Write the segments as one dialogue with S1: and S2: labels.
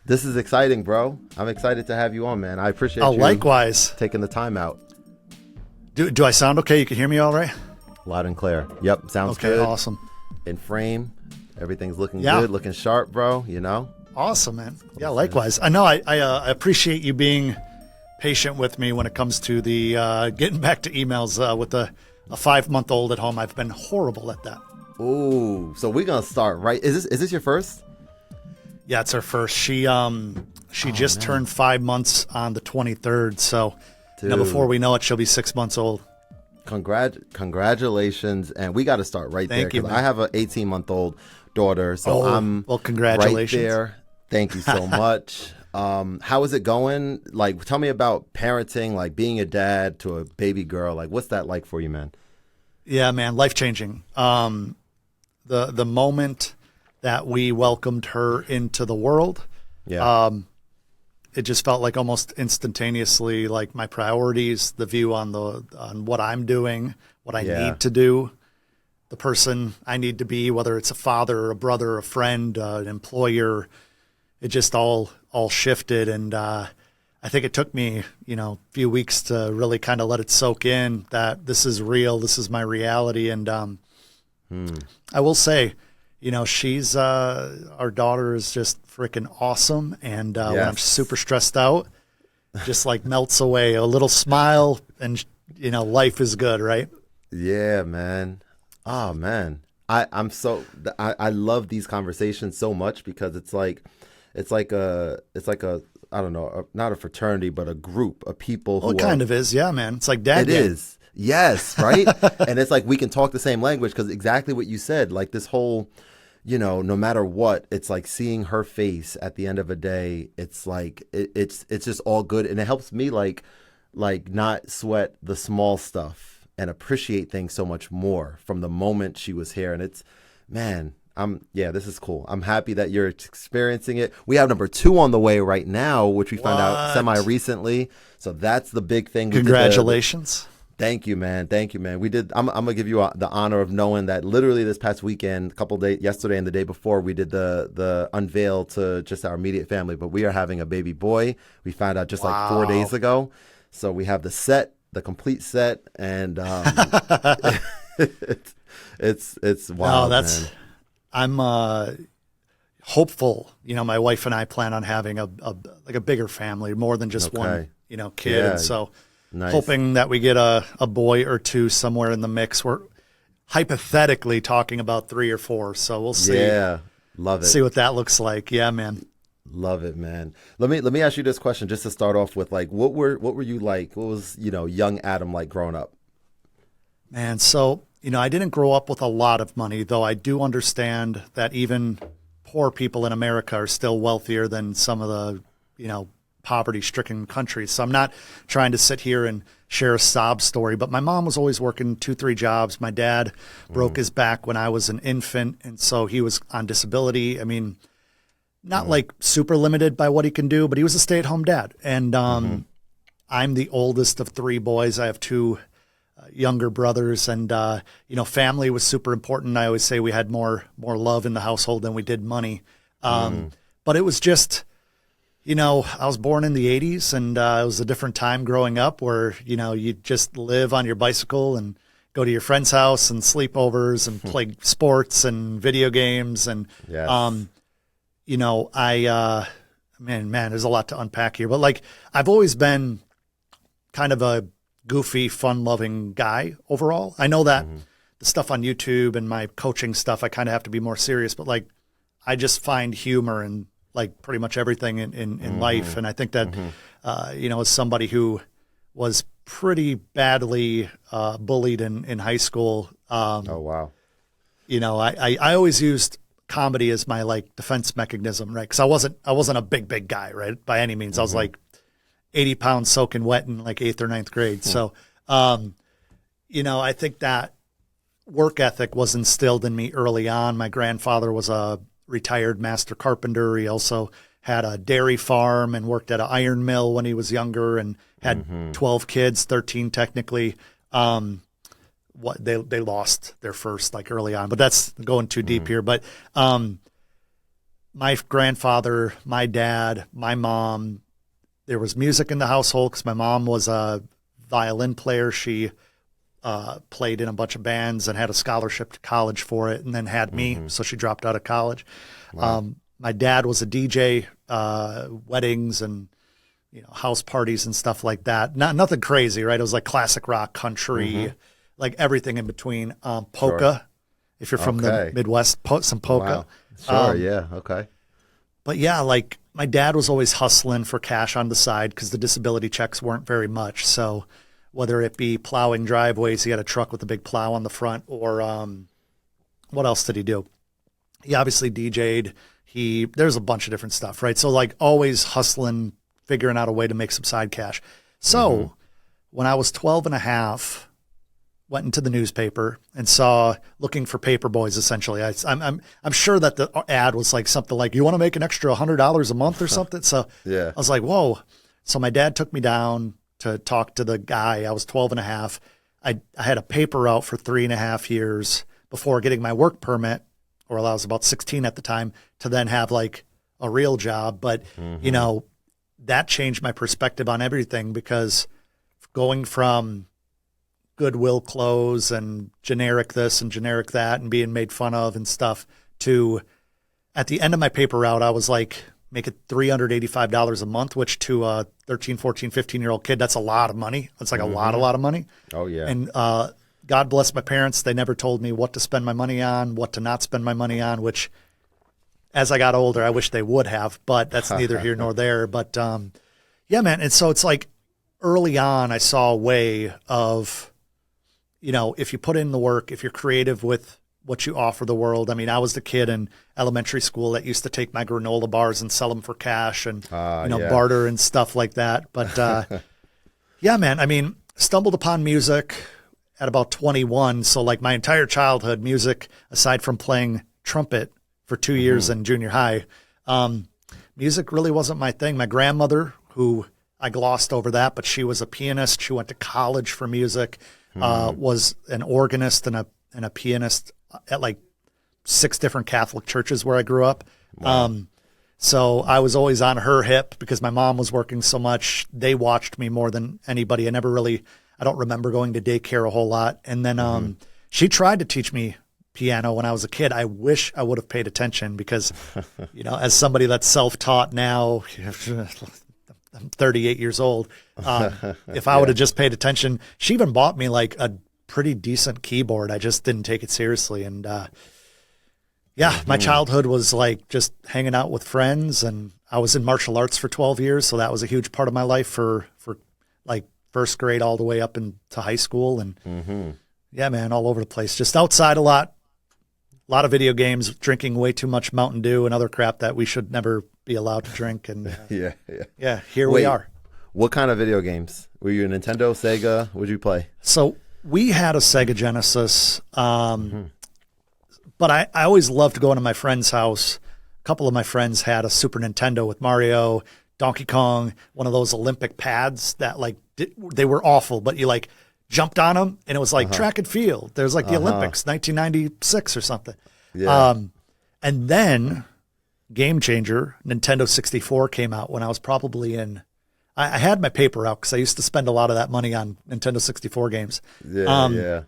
S1: This is exciting, bro. I'm excited to have you on, man. I appreciate you
S2: likewise
S1: taking the time out.
S2: Do I sound okay? You can hear me all right?
S1: Loud and clear. Yep, sounds
S2: okay,
S1: good.
S2: Awesome.
S1: In frame, everything's looking good, looking sharp, bro, you know?
S2: Awesome, man. Yeah, likewise. I know I appreciate you being patient with me when it comes to the getting back to emails with a 5-month-old at home. I've been horrible at that.
S1: Ooh, so we're gonna start right. Is this your first?
S2: Yeah, it's her first. She just turned 5 months on the 23rd. So before we know it, she'll be 6 months old.
S1: Congratulations, and we got to start right there.
S2: Thank you, man.
S1: I have an 18-month-old daughter, so I'm
S2: congratulations.
S1: Right there. Thank you so much. How is it going? Like, tell me about parenting, like being a dad to a baby girl. Like, what's that like for you, man?
S2: Yeah, man, life-changing. The moment that we welcomed her into the world, it just felt like almost instantaneously, like my priorities, the view on what I'm doing, what I need to do, the person I need to be, whether it's a father, a brother, a friend, an employer. It just all shifted, and I think it took me, a few weeks to really kind of let it soak in that this is real, this is my reality, and I will say, she's our daughter is just freaking awesome, and when I'm super stressed out, just like melts away. A little smile, and life is good, right?
S1: Yeah, man. Oh man, I love these conversations so much because it's like a I don't know, not a fraternity, but a group of people who
S2: it kind of is, yeah, man. It's like dad.
S1: It is, yes, right. And it's like we can talk the same language because exactly what you said, like this whole, no matter what, it's like seeing her face at the end of a day. It's like it's just all good, and it helps me like not sweat the small stuff and appreciate things so much more from the moment she was here. And it's, man, this is cool. I'm happy that you're experiencing it. We have number 2 on the way right now, which we found out semi-recently. So that's the big thing.
S2: Congratulations.
S1: Thank you, man. Thank you, man. We did. I'm gonna give you the honor of knowing that literally this past weekend, yesterday and the day before, we did the unveil to just our immediate family. But we are having a baby boy. We found out just like 4 days ago. So we have the complete set, and it's wild.
S2: No,
S1: man.
S2: I'm hopeful. My wife and I plan on having a bigger family, more than just one kid.
S1: Yeah.
S2: And so
S1: Nice.
S2: hoping that we get a boy or 2 somewhere in the mix. We're hypothetically talking about 3 or 4, so we'll see.
S1: Yeah, love it.
S2: See what that looks like. Yeah, man.
S1: Love it, man. Let me ask you this question just to start off with. Like, what were you like? What was young Adam like growing up?
S2: Man, so I didn't grow up with a lot of money, though I do understand that even poor people in America are still wealthier than some of the poverty-stricken countries. So I'm not trying to sit here and share a sob story, but my mom was always working 2-3 jobs. My dad broke his back when I was an infant, and so he was on disability. I mean, not like super limited by what he can do, but he was a stay-at-home dad. And I'm the oldest of 3 boys. I have 2 younger brothers, and family was super important. I always say we had more love in the household than we did money. But it was just, I was born in the 80s, and it was a different time growing up where, you just live on your bicycle and go to your friend's house and sleepovers and play sports and video games. And, man, there's a lot to unpack here. But, like, I've always been kind of a goofy, fun-loving guy overall. I know that the stuff on YouTube and my coaching stuff, I kind of have to be more serious. But, like, I just find humor in like pretty much everything in life. And I think that, as somebody who was pretty badly bullied in high school.
S1: Oh, wow.
S2: I always used comedy as my like defense mechanism, right? Because I wasn't a big guy, right? By any means. I was like 80 pounds soaking wet in like 8th or 9th grade. So, I think that work ethic was instilled in me early on. My grandfather was a retired master carpenter. He also had a dairy farm and worked at an iron mill when he was younger, and had 12 kids, 13 technically. They lost their first like early on, but that's going too deep here. But my my grandfather, my dad, my mom, there was music in the household because my mom was a violin player. She played in a bunch of bands and had a scholarship to college for it, and then had me, so she dropped out of college. Wow. My dad was a DJ, weddings and house parties and stuff like that. Nothing crazy, right? It was like classic rock, country, like everything in between. Polka, if you're from the Midwest, some polka.
S1: Wow. Sure, yeah, okay.
S2: But yeah, like my dad was always hustling for cash on the side because the disability checks weren't very much. So whether it be plowing driveways, he had a truck with a big plow on the front, or what else did he do? He obviously DJ'd. There's a bunch of different stuff, right? So like always hustling, figuring out a way to make some side cash. So when I was 12 and a half, went into the newspaper and saw looking for paper boys, essentially. I'm sure that the ad was like something like, you want to make an extra $100 a month or something? So
S1: yeah.
S2: I was like, whoa. So my dad took me down to talk to the guy. I was 12 and a half. I had a paper route for 3.5 years before getting my work permit, or I was about 16 at the time, to then have like a real job. But, that changed my perspective on everything, because going from Goodwill clothes and generic this and generic that and being made fun of and stuff to, at the end of my paper route, I was like making $385 a month, which to a 13, 14, 15-year-old kid, that's a lot of money. That's like a lot of money.
S1: Oh, yeah.
S2: And God bless my parents. They never told me what to spend my money on, what to not spend my money on, which as I got older, I wish they would have, but that's neither here nor there. But yeah, man. And so it's like early on, I saw a way of, if you put in the work, if you're creative with what you offer the world. I mean, I was the kid in elementary school that used to take my granola bars and sell them for cash and, barter and stuff like that. But yeah, man, I mean, stumbled upon music at about 21. So like my entire childhood, music, aside from playing trumpet for 2 years in junior high, music really wasn't my thing. My grandmother, who I glossed over that, but she was a pianist. She went to college for music, was an organist and a pianist at like 6 different Catholic churches where I grew up. Wow. So I was always on her hip because my mom was working so much. They watched me more than anybody. I don't remember going to daycare a whole lot. And then she tried to teach me piano when I was a kid. I wish I would have paid attention because, as somebody that's self-taught now, I'm 38 years old. If I would have just paid attention, she even bought me like a pretty decent keyboard. I just didn't take it seriously. And my childhood was like just hanging out with friends, and I was in martial arts for 12 years. So that was a huge part of my life for like first grade all the way up into high school. And yeah, man, all over the place, just outside a lot of video games, drinking way too much Mountain Dew and other crap that we should never be allowed to drink. And here we are.
S1: What kind of video games? Were you a Nintendo, Sega? What did you play?
S2: So we had a Sega Genesis, but I always loved going to my friend's house. A couple of my friends had a Super Nintendo with Mario, Donkey Kong, one of those Olympic pads that like they were awful, but you like jumped on them and it was like track and field. There's like the Olympics, 1996 or something.
S1: Yeah.
S2: And then game changer, Nintendo 64 came out when I was probably I had my paper out because I used to spend a lot of that money on Nintendo 64 games.
S1: Yeah.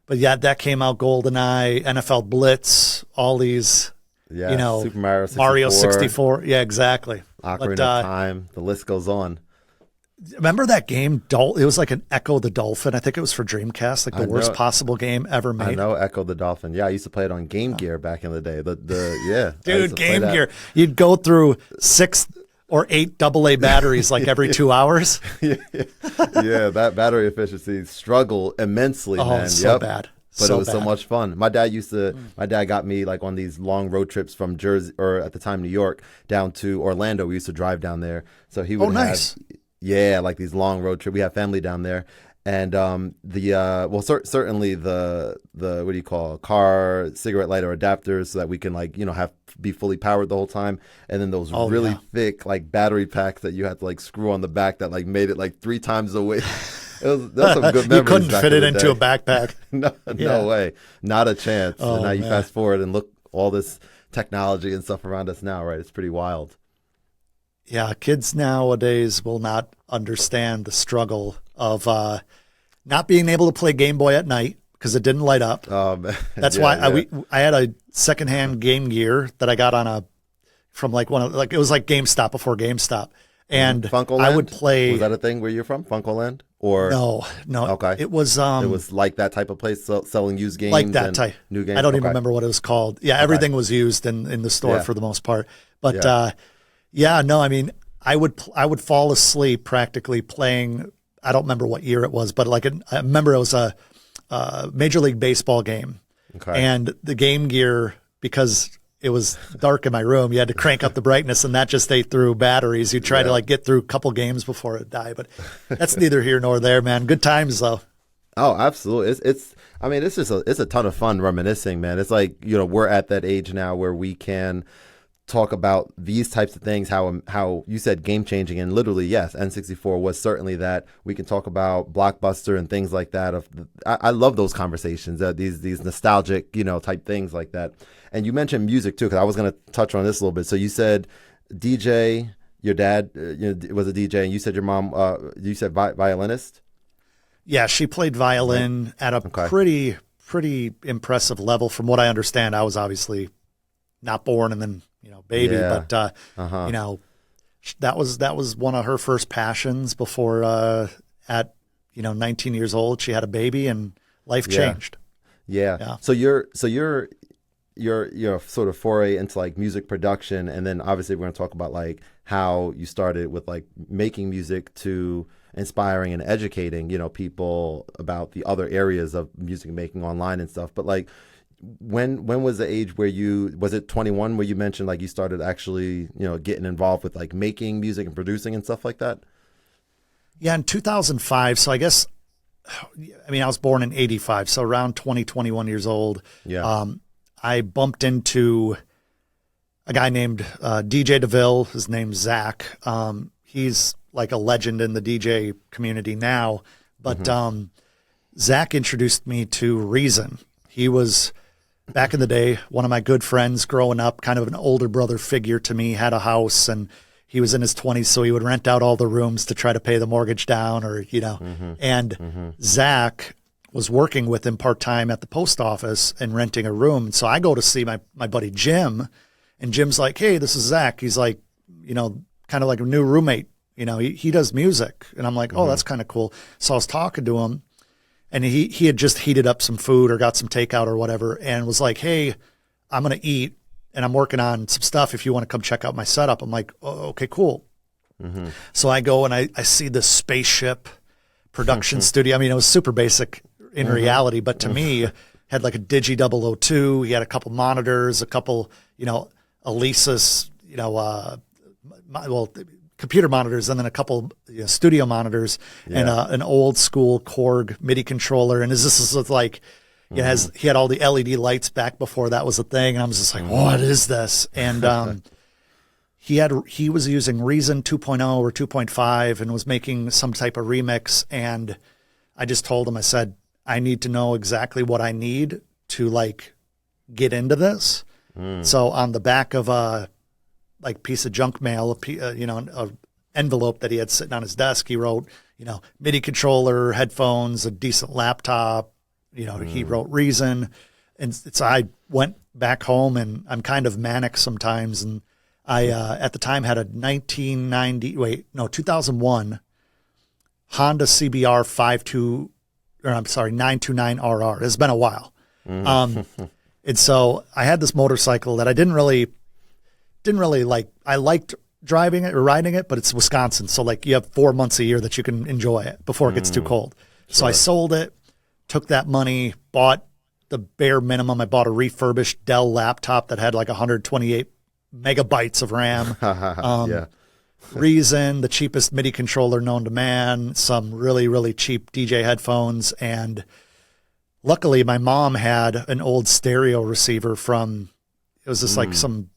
S2: But yeah, that came out, GoldenEye, NFL Blitz, all these,
S1: Super Mario 64.
S2: Mario 64. Yeah, exactly.
S1: Ocarina of Time. The list goes on.
S2: Remember that game? It was like an Echo the Dolphin. I think it was for Dreamcast, like the worst possible game ever made.
S1: I know Echo the Dolphin. Yeah, I used to play it on Game Gear back in the day.
S2: Dude, Game Gear. You'd go through 6 or 8 AA batteries like every 2 hours.
S1: Yeah, that battery efficiency struggled immensely, man.
S2: So bad.
S1: But it was so much fun. My dad got me like on these long road trips from Jersey, or at the time New York, down to Orlando. We used to drive down there. So he would
S2: nice.
S1: Like these long road trips. We have family down there. And certainly the what do you call car cigarette lighter adapters, so that we can be fully powered the whole time. And then those really thick like battery packs that you had to like screw on the back that like made it like 3 times the weight. That's some good memories.
S2: You couldn't fit it into a backpack.
S1: No way, not a chance. And now you fast forward and look, all this technology and stuff around us now, right? It's pretty wild.
S2: Yeah, kids nowadays will not understand the struggle of not being able to play Game Boy at night because it didn't light up. That's why I had a secondhand Game Gear that I got from like it was like GameStop before GameStop, and
S1: Funkoland?
S2: I would play.
S1: Was that a thing where you're from, Funkoland? Or
S2: no,
S1: okay,
S2: it was
S1: like that type of place selling used games,
S2: like that
S1: and
S2: type
S1: new games.
S2: I don't even remember what it was called. Yeah, everything was used in the store for the most part, but I mean, I would fall asleep practically playing. I don't remember what year it was, but I remember it was a Major League Baseball game, and the Game Gear, because it was dark in my room, you had to crank up the brightness, and that just ate through batteries. You try to get through a couple games before it died, but that's neither here nor there, man. Good times though.
S1: Oh, absolutely. It's a ton of fun reminiscing, man. It's like, we're at that age now where we can talk about these types of things, how you said game changing, and literally, yes, N64 was certainly that. We can talk about Blockbuster and things like that. I love those conversations, these nostalgic, type things like that. And you mentioned music too, because I was going to touch on this a little bit. So you said DJ, your dad was a DJ, and you said your mom, you said violinist?
S2: Yeah, she played violin at a pretty impressive level. From what I understand, I was obviously not born and then baby, but that was one of her first passions before at 19 years old she had a baby and life changed.
S1: Yeah. So your sort of foray into like music production, and then obviously we're going to talk about like how you started with like making music to inspiring and educating people about the other areas of music making online and stuff. But like, when was the age where was it 21 where you mentioned like you started actually getting involved with like making music and producing and stuff like that?
S2: Yeah, in 2005. So I guess, I was born in 85, so around 21 years old. Yeah. I bumped into a guy named DJ DeVille. His name's Zach. He's like a legend in the DJ community now, but Zach introduced me to Reason. He was, back in the day, one of my good friends growing up, kind of an older brother figure to me, had a house, and he was in his 20s, so he would rent out all the rooms to try to pay the mortgage down, or, Zach was working with him part-time at the post office and renting a room. So I go to see my buddy Jim, and Jim's like, hey, this is Zach. He's like, kind of like a new roommate. He does music. And I'm like, oh, that's kind of cool. So I was talking to him, and he had just heated up some food or got some takeout or whatever, and was like, hey, I'm going to eat, and I'm working on some stuff if you want to come check out my setup. I'm like, oh, okay, cool. So I go and I see this spaceship production studio. It was super basic in reality, but to me, had like a Digi 002. He had a couple monitors, a couple, Alesis, computer monitors, and then a couple studio monitors, and an old school Korg MIDI controller. And this is like, he had all the LED lights back before that was a thing. And I was just like, what is this? And he was using Reason 2.0 or 2.5 and was making some type of remix. And I just told him, I said, I need to know exactly what I need to like get into this. So on the back of a piece of junk mail, an envelope that he had sitting on his desk, he wrote, MIDI controller, headphones, a decent laptop. He wrote Reason, and so I went back home, and I'm kind of manic sometimes. And I at the time had a 2001 Honda CBR 929RR. It's been a while. And so I had this motorcycle that I didn't really like. I liked driving it or riding it, but it's Wisconsin. So like you have 4 months a year that you can enjoy it before it gets too cold. Sure. So I sold it, took that money, bought the bare minimum. I bought a refurbished Dell laptop that had like 128 megabytes of RAM. Reason, the cheapest MIDI controller known to man, some really, really cheap DJ headphones. And luckily my mom had an old stereo receiver it was just like some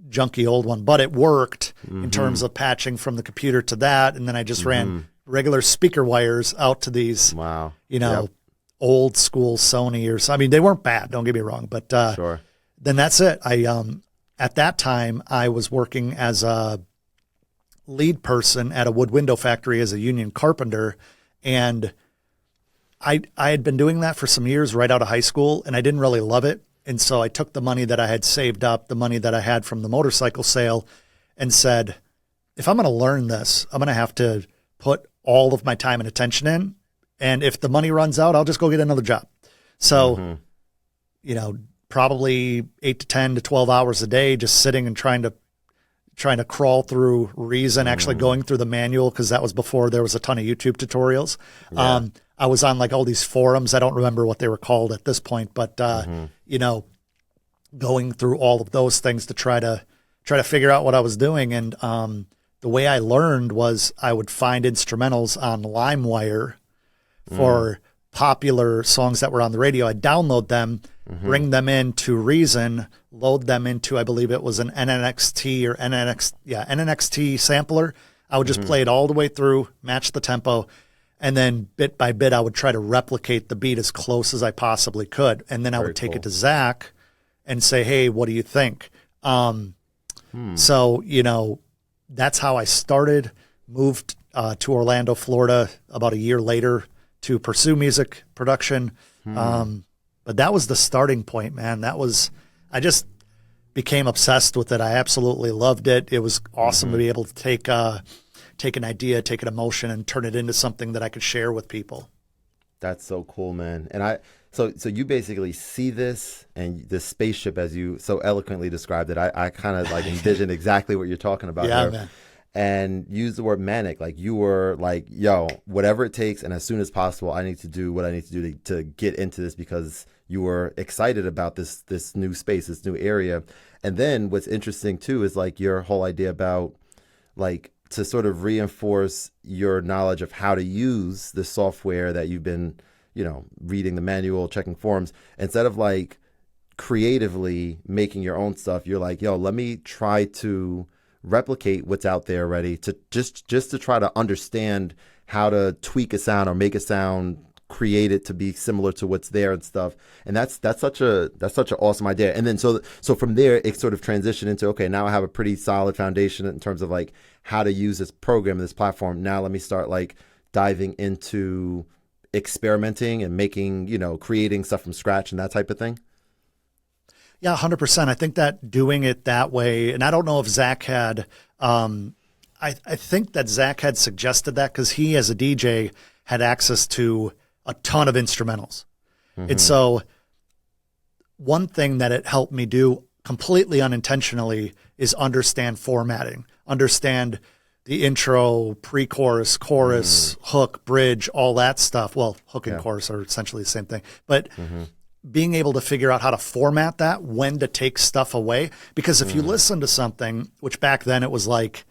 S2: junky old one, but it worked in terms of patching from the computer to that. And then I just ran regular speaker wires out to these, old school Sony or something. They weren't bad, don't get me wrong, but then that's it. I at that time, I was working as a lead person at a wood window factory as a union carpenter. And I had been doing that for some years right out of high school, and I didn't really love it. And so I took the money that I had saved up, the money that I had from the motorcycle sale, and said, if I'm going to learn this, I'm going to have to put all of my time and attention in. And if the money runs out, I'll just go get another job. So, you know, probably 8 to 10 to 12 hours a day, just sitting and trying to crawl through Reason, actually going through the manual, because that was before there was a ton of YouTube tutorials. Yeah. I was on like all these forums. I don't remember what they were called at this point, but you know, going through all of those things to try to figure out what I was doing. And the way I learned was I would find instrumentals on LimeWire for popular songs that were on the radio. I'd download them, bring them into Reason, load them into, I believe it was an NNXT or NNXT sampler. I would just play it all the way through, match the tempo, and then bit by bit I would try to replicate the beat as close as I possibly could. And then I would take it to Zach and say, hey, what do you think? So, you know, that's how I started, moved to Orlando, Florida about a year later to pursue music production. But that was the starting point, man. I just became obsessed with it. I absolutely loved it. It was awesome to be able to take an idea, take an emotion, and turn it into something that I could share with people. That's
S1: so cool, man. And so you basically see this and this spaceship, as you so eloquently described it. I kind of like envisioned exactly what you're talking about.
S2: Yeah,
S1: here.
S2: Man.
S1: And use the word manic. Like you were like, yo, whatever it takes, and as soon as possible, I need to do what I need to do to get into this, because you were excited about this new space, this new area. And then what's interesting too is like your whole idea about like to sort of reinforce your knowledge of how to use the software that you've been, you know, reading the manual, checking forums, instead of like creatively making your own stuff. You're like, yo, let me try to replicate what's out there already, to just to try to understand how to tweak a sound or make a sound, create it to be similar to what's there and stuff. And that's such an awesome idea. And then so from there it sort of transitioned into, okay, now I have a pretty solid foundation in terms of like how to use this program, this platform. Now let me start like diving into experimenting and making, you know, creating stuff from scratch and that type of thing.
S2: Yeah, 100%. I think that doing it that way, and I don't know if Zach had, I think that Zach had suggested that because he, as a DJ, had access to a ton of instrumentals. And so one thing that it helped me do completely unintentionally is understand formatting, understand the intro, pre-chorus, chorus, hook, bridge, all that stuff. Well, hook and chorus are essentially the same thing. But being able to figure out how to format that, when to take stuff away. Because if you listen to something, which back then it was like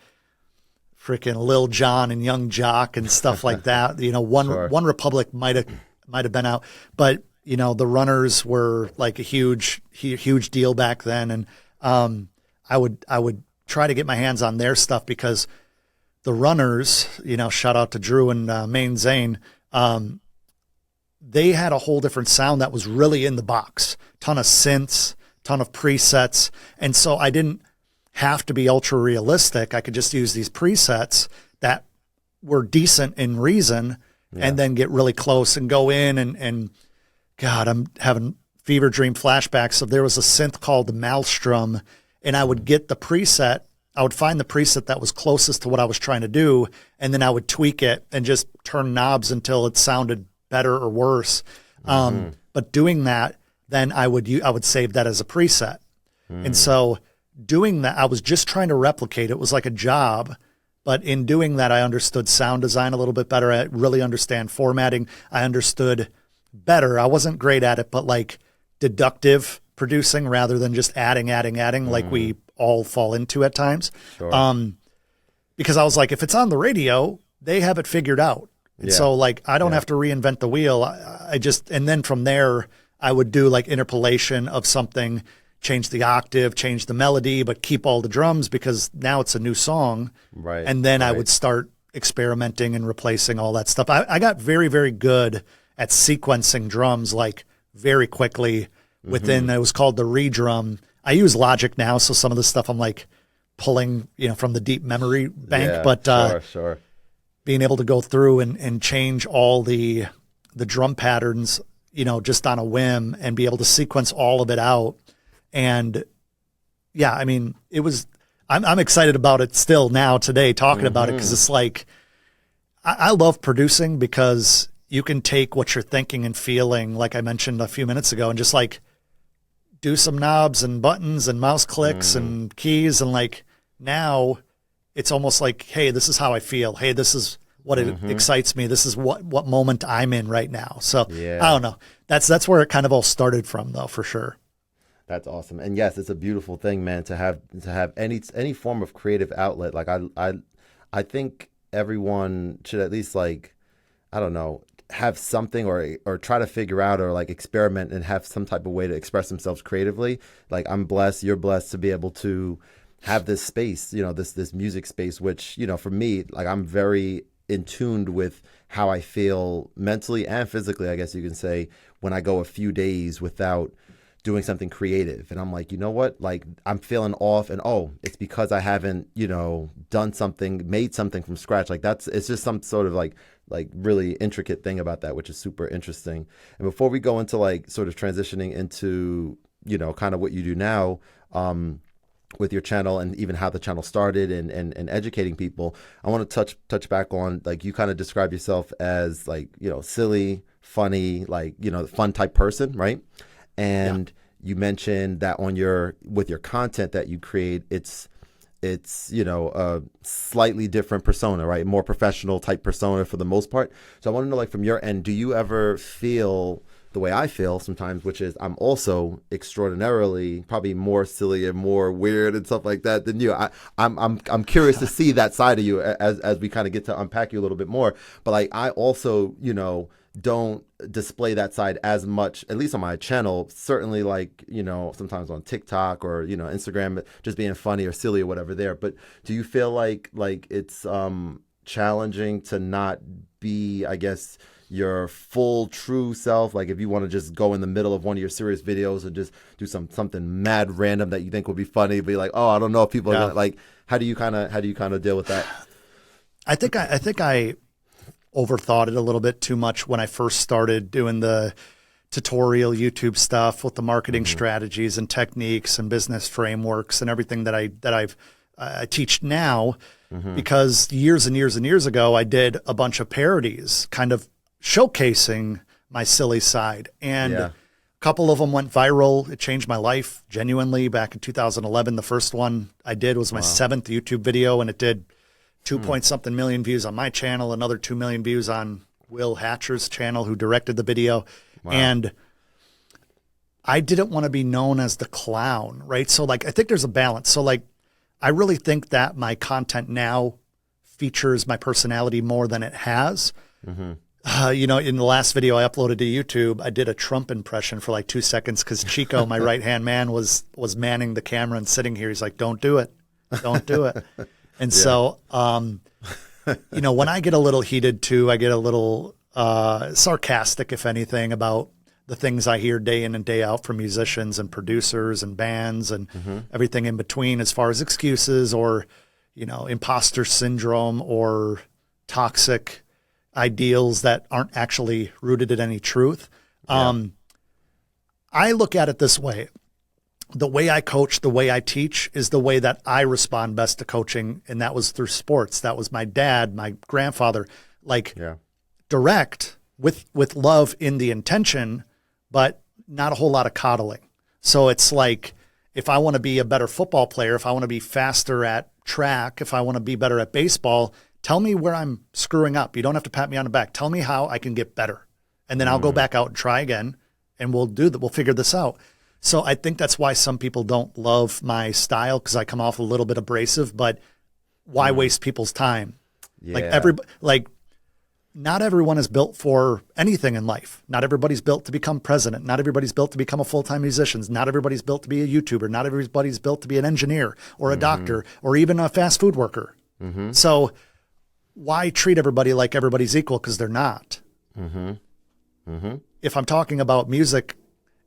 S2: freaking Lil Jon and Young Jock and stuff like that, you know, One Republic might have been out, but you know, the Runners were like a huge deal back then. And I would try to get my hands on their stuff, because the Runners, you know, shout out to Drew and Main Zane, they had a whole different sound that was really in the box. Ton of synths, ton of presets. And so I didn't have to be ultra realistic. I could just use these presets that were decent in Reason and then get really close and go in and God, I'm having fever dream flashbacks. So there was a synth called Maelstrom, and I would get the preset. I would find the preset that was closest to what I was trying to do, and then I would tweak it and just turn knobs until it sounded better or worse. But doing that, then I would save that as a preset. And so doing that, I was just trying to replicate. It was like a job, but in doing that, I understood sound design a little bit better. I really understand formatting. I understood better. I wasn't great at it, but like deductive producing rather than just adding like we all fall into at times. Because I was like, if it's on the radio, they have it figured out. And so like, I don't have to reinvent the wheel. And then from there, I would do like interpolation of something, change the octave, change the melody, but keep all the drums because now it's a new song.
S1: Right.
S2: And then I would start experimenting and replacing all that stuff. I got very, very good at sequencing drums, like very quickly within, it was called the redrum. I use Logic now, so some of the stuff I'm like pulling, from the deep memory bank.
S1: Yeah,
S2: But
S1: sure.
S2: being able to go through and change all the drum patterns, just on a whim, and be able to sequence all of it out. And yeah, I mean, I'm excited about it still now today, talking about it, because it's like, I love producing, because you can take what you're thinking and feeling, like I mentioned a few minutes ago, and just like do some knobs and buttons and mouse clicks and keys. And like, now it's almost like, hey, this is how I feel. Hey, this is what excites me. This is what moment I'm in right now. So I don't know. That's where it kind of all started from, though, for sure.
S1: That's awesome. And yes, it's a beautiful thing, man, to have any form of creative outlet. Like I think everyone should at least, like, I don't know, have something, or try to figure out, or like experiment and have some type of way to express themselves creatively. Like, I'm blessed, you're blessed to be able to have this space, this music space, which, for me, like, I'm very in tune with how I feel mentally and physically, I guess you can say, when I go a few days without doing something creative. And I'm like, you know what? Like, I'm feeling off, and it's because I haven't, done something, made something from scratch. Like, it's just some sort of like really intricate thing about that, which is super interesting. And before we go into like sort of transitioning into, kind of what you do now, with your channel, and even how the channel started, and educating people, I want to touch back on, like, you kind of describe yourself as, like, silly, funny, like, fun type person, right? And you mentioned that with your content that you create, it's a slightly different persona, right? More professional type persona for the most part. So I want to know, like, from your end, do you ever feel the way I feel sometimes, which is I'm also extraordinarily probably more silly and more weird and stuff like that than you. I'm curious to see that side of you as we kind of get to unpack you a little bit more. But like, I also, don't display that side as much, at least on my channel. Certainly, like, sometimes on TikTok or, Instagram, just being funny or silly or whatever there. But do you feel like it's challenging to not be, I guess, your full true self? Like, if you want to just go in the middle of one of your serious videos and just do something mad random that you think would be funny, be like, oh, I don't know if people are gonna, like, how do you kind of deal with that?
S2: I think I overthought it a little bit too much when I first started doing the tutorial YouTube stuff with the marketing strategies and techniques and business frameworks and everything that I teach now, because years and years and years ago, I did a bunch of parodies kind of showcasing my silly side. And a couple of them went viral. It changed my life genuinely. Back in 2011, the first one I did was my 7th YouTube video, and it did 2-point-something million views on my channel, another 2 million views on Will Hatcher's channel, who directed the video. Wow. And I didn't want to be known as the clown, right? So like, I think there's a balance. So like, I really think that my content now features my personality more than it has. In the last video I uploaded to YouTube, I did a Trump impression for like 2 seconds, because Chico, my right-hand man, was manning the camera and sitting here. He's like, don't do it. Don't do it. And so, when I get a little heated too, I get a little sarcastic, if anything, about the things I hear day in and day out from musicians and producers and bands and everything in between, as far as excuses or, imposter syndrome or toxic ideals that aren't actually rooted in any truth. I look at it this way. The way I coach, the way I teach is the way that I respond best to coaching. And that was through sports. That was my dad, my grandfather, direct with love in the intention, but not a whole lot of coddling. So it's like, if I want to be a better football player, if I want to be faster at track, if I want to be better at baseball, tell me where I'm screwing up. You don't have to pat me on the back. Tell me how I can get better. And then I'll go back out and try again, and we'll figure this out. So I think that's why some people don't love my style, because I come off a little bit abrasive, but why waste people's time? Yeah. Not everyone is built for anything in life. Not everybody's built to become president. Not everybody's built to become a full-time musician. Not everybody's built to be a YouTuber. Not everybody's built to be an engineer or a doctor or even a fast food worker. So why treat everybody like everybody's equal? Because they're not. If I'm talking about music,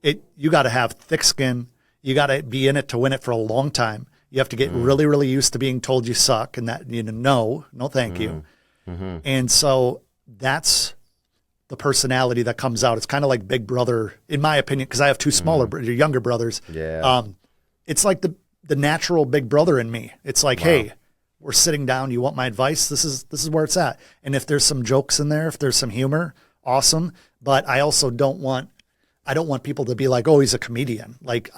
S2: you got to have thick skin. You got to be in it to win it for a long time. You have to get really, really used to being told you suck and that, no, thank you. And so that's the personality that comes out. It's kind of like Big Brother, in my opinion, because I have two younger brothers.
S1: Yeah.
S2: It's like the natural Big Brother in me. It's like, hey, we're sitting down. You want my advice? This is where it's at. And if there's some jokes in there, if there's some humor, awesome. But I also don't want people to be like, oh, he's a comedian. Like,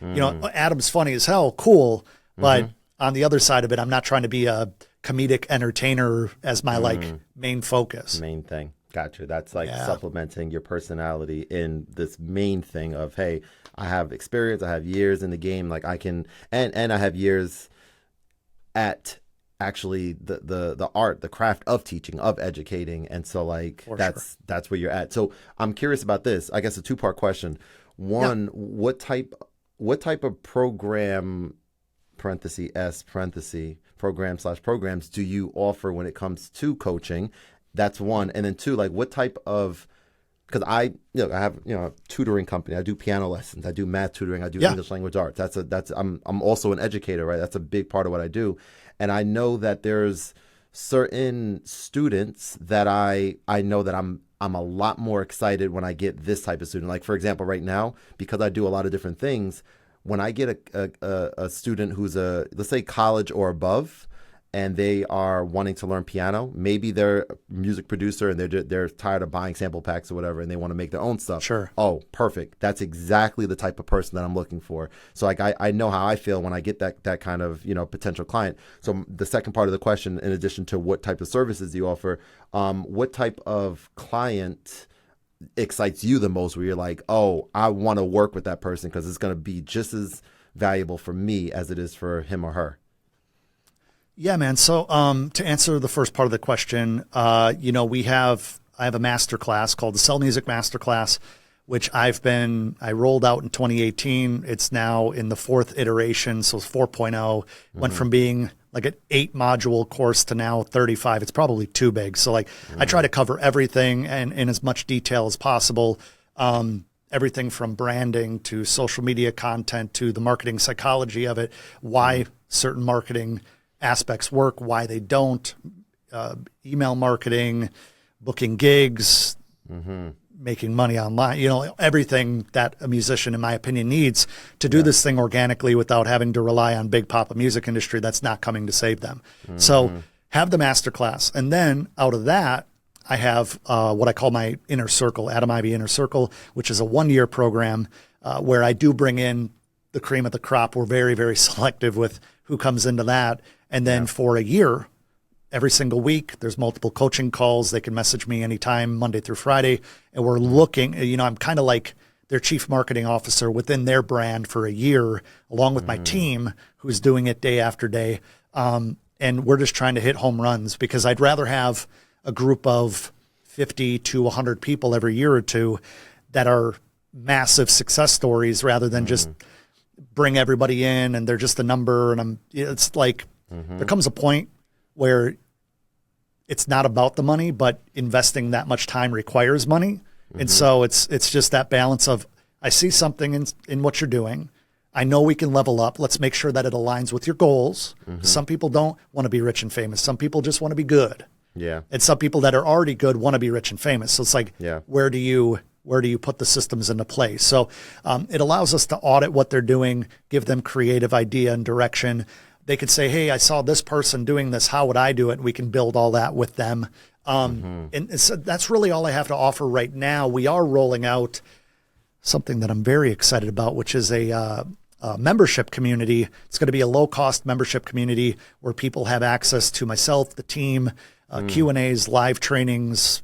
S2: Adam's funny as hell. Cool. But on the other side of it, I'm not trying to be a comedic entertainer as my main focus.
S1: Main thing. Gotcha. That's like supplementing your personality in this main thing of, hey, I have experience, I have years in the game, like I can, and I have years at actually the art, the craft of teaching, of educating. And so like that's where you're at. So I'm curious about this. I guess a two-part question. One, what type of program, program/programs do you offer when it comes to coaching? That's one. And then two, like what type of, because I have a tutoring company. I do piano lessons. I do math tutoring. I do English language arts. I'm also an educator, right? That's a big part of what I do. And I know that there's certain students that I know that I'm a lot more excited when I get this type of student. Like for example, right now, because I do a lot of different things, when I get a student who's let's say college or above, and they are wanting to learn piano, maybe they're a music producer and they're tired of buying sample packs or whatever, and they want to make their own stuff.
S2: Sure.
S1: Oh, perfect. That's exactly the type of person that I'm looking for. So like I know how I feel when I get that kind of potential client. So the second part of the question, in addition to what type of services you offer, what type of client excites you the most, where you're like, oh, I want to work with that person because it's going to be just as valuable for me as it is for him or her?
S2: Yeah, man. So to answer the first part of the question, I have a master class called the Sell Music Masterclass, which I rolled out in 2018. It's now in the fourth iteration, so it's 4.0. Went from being like an 8-module course to now 35. It's probably too big. So like I try to cover everything and in as much detail as possible. Everything from branding to social media content to the marketing psychology of it, why certain marketing aspects work, why they don't, email marketing, booking gigs, making money online, everything that a musician, in my opinion, needs to do this thing organically without having to rely on big pop music industry that's not coming to save them. So have the masterclass. And then out of that, I have what I call my Inner Circle, Adam Ivy Inner Circle, which is a 1-year program where I do bring in the cream of the crop. We're very, very selective with who comes into that. And then for a year, every single week, there's multiple coaching calls. They can message me anytime, Monday through Friday. And we're looking, I'm kind of like their chief marketing officer within their brand for a year, along with my team who's doing it day after day. And we're just trying to hit home runs, because I'd rather have a group of 50 to 100 people every year or two that are massive success stories, rather than just bring everybody in and they're just a number. And it's like, there comes a point where it's not about the money, but investing that much time requires money. And so it's just that balance of, I see something in what you're doing. I know we can level up. Let's make sure that it aligns with your goals. Some people don't want to be rich and famous. Some people just want to be good.
S1: Yeah.
S2: And some people that are already good want to be rich and famous. So it's like, where do you put the systems into place? So it allows us to audit what they're doing, give them creative idea and direction. They could say, hey, I saw this person doing this. How would I do it? And we can build all that with them. And so that's really all I have to offer right now. We are rolling out something that I'm very excited about, which is a membership community. It's going to be a low-cost membership community where people have access to myself, the team, Q&As, live trainings,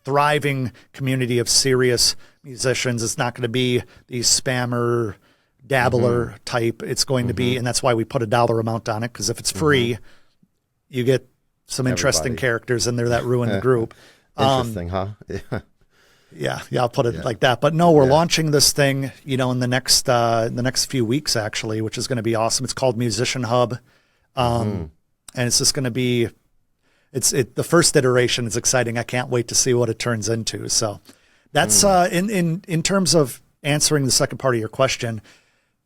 S2: thriving community of serious musicians. It's not going to be these spammer, dabbler type. It's going to be, and that's why we put a dollar amount on it, because if it's free, you get some interesting characters in there that ruin the group.
S1: Interesting, huh?
S2: Yeah, I'll put it like that. But no, we're launching this thing, in the next few weeks, actually, which is going to be awesome. It's called Musician Hub, and it's just going to be, the first iteration is exciting. I can't wait to see what it turns into. So that's in terms of answering the second part of your question.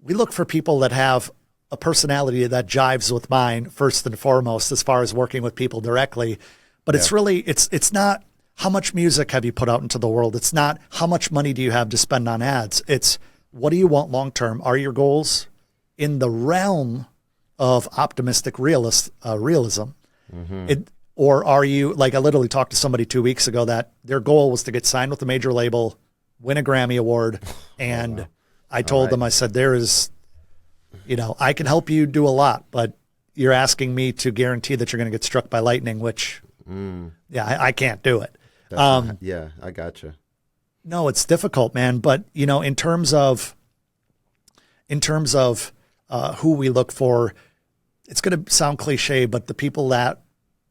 S2: we look for people that have a personality that jives with mine first and foremost, as far as working with people directly. But it's really, it's not how much music have you put out into the world. It's not how much money do you have to spend on ads. It's what do you want long-term? Are your goals in the realm of optimistic realism? Or are you, like I literally talked to somebody 2 weeks ago that their goal was to get signed with a major label, win a Grammy Award. And I told them, I said, there is, I can help you do a lot, but you're asking me to guarantee that you're going to get struck by lightning, which, I can't do it.
S1: I gotcha.
S2: No, it's difficult, man. But, in terms of who we look for, it's going to sound cliche, but the people that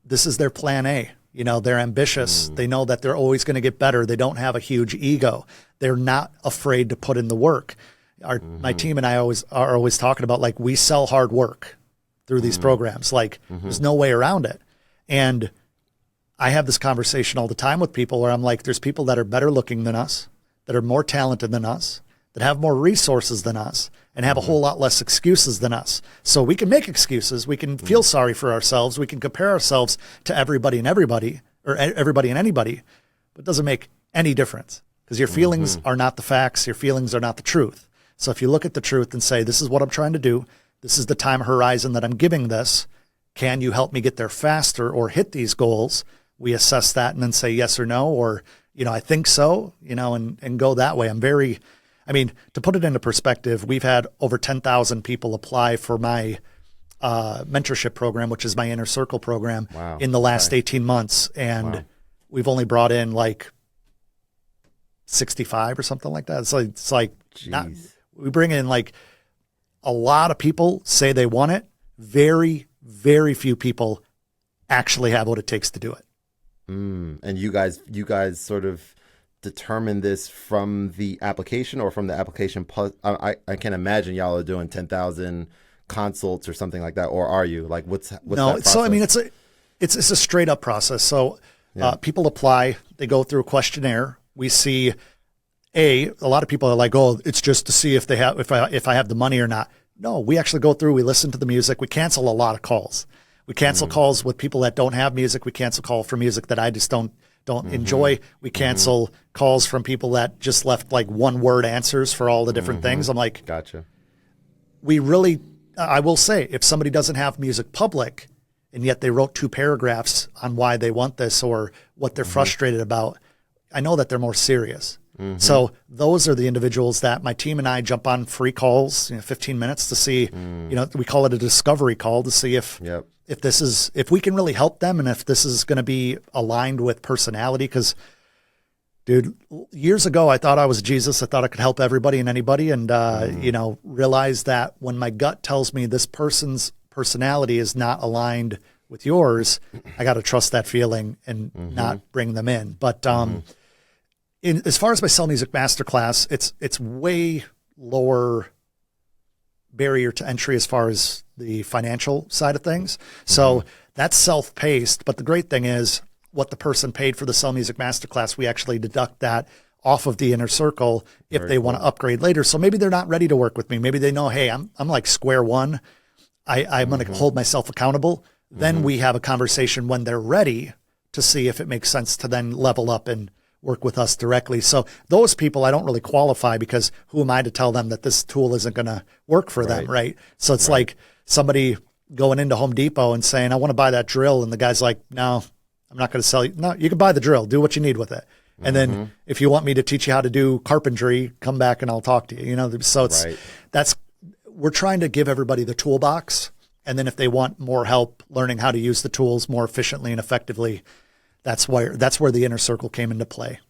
S2: this is their plan A. They're ambitious. They know that they're always going to get better. They don't have a huge ego. They're not afraid to put in the work. My team and I are always talking about, like, we sell hard work through these programs. Like, there's no way around it. And I have this conversation all the time with people where I'm like, there's people that are better looking than us, that are more talented than us, that have more resources than us, and have a whole lot less excuses than us. So we can make excuses. We can feel sorry for ourselves. We can compare ourselves to everybody and everybody, or everybody and anybody, but it doesn't make any difference because your feelings are not the facts. Your feelings are not the truth. So if you look at the truth and say, this is what I'm trying to do, this is the time horizon that I'm giving this, can you help me get there faster or hit these goals? We assess that and then say yes or no, or, I think so, and go that way. To put it into perspective, we've had over 10,000 people apply for my mentorship program, which is my inner circle program, in the last 18 months. And we've only brought in like 65 or something like that. It's like not, we bring in like a lot of people say they want it. Very, very few people actually have what it takes to do it.
S1: And you guys sort of determine this from the application or from the application plus? I can imagine y'all are doing 10,000 consults or something like that, or are you? Like, what's that process?
S2: So it's a straight up process. So people apply, they go through a questionnaire. We see a lot of people are like, oh, it's just to see if I have the money or not. No, we actually go through, we listen to the music, we cancel a lot of calls. We cancel calls with people that don't have music. We cancel calls for music that I just don't enjoy. We cancel calls from people that just left like one word answers for all the different things. I'm like,
S1: gotcha.
S2: I will say, if somebody doesn't have music public and yet they wrote 2 paragraphs on why they want this or what they're frustrated about, I know that they're more serious. So those are the individuals that my team and I jump on free calls, 15 minutes to see, we call it a discovery call to see if we can really help them and if this is going to be aligned with personality. Because, dude, years ago, I thought I was Jesus. I thought I could help everybody and anybody. And, realized that when my gut tells me this person's personality is not aligned with yours, I got to trust that feeling and not bring them in. But as far as my Sell Music Masterclass, it's way lower barrier to entry as far as the financial side of things. So that's self-paced. But the great thing is what the person paid for the Sell Music Masterclass, we actually deduct that off of the inner circle if they want to upgrade later. So maybe they're not ready to work with me. Maybe they know, hey, I'm like square one. I'm going to hold myself accountable. Then we have a conversation when they're ready to see if it makes sense to then level up and work with us directly. So those people, I don't really qualify because who am I to tell them that this tool isn't going to work for them, right? So it's like somebody going into Home Depot and saying, I want to buy that drill. And the guy's like, no, I'm not going to sell you. No, you can buy the drill. Do what you need with it. And then if you want me to teach you how to do carpentry, come back and I'll talk to you. So we're trying to give everybody the toolbox. And then if they want more help learning how to use the tools more efficiently and effectively, that's where the inner circle came into play.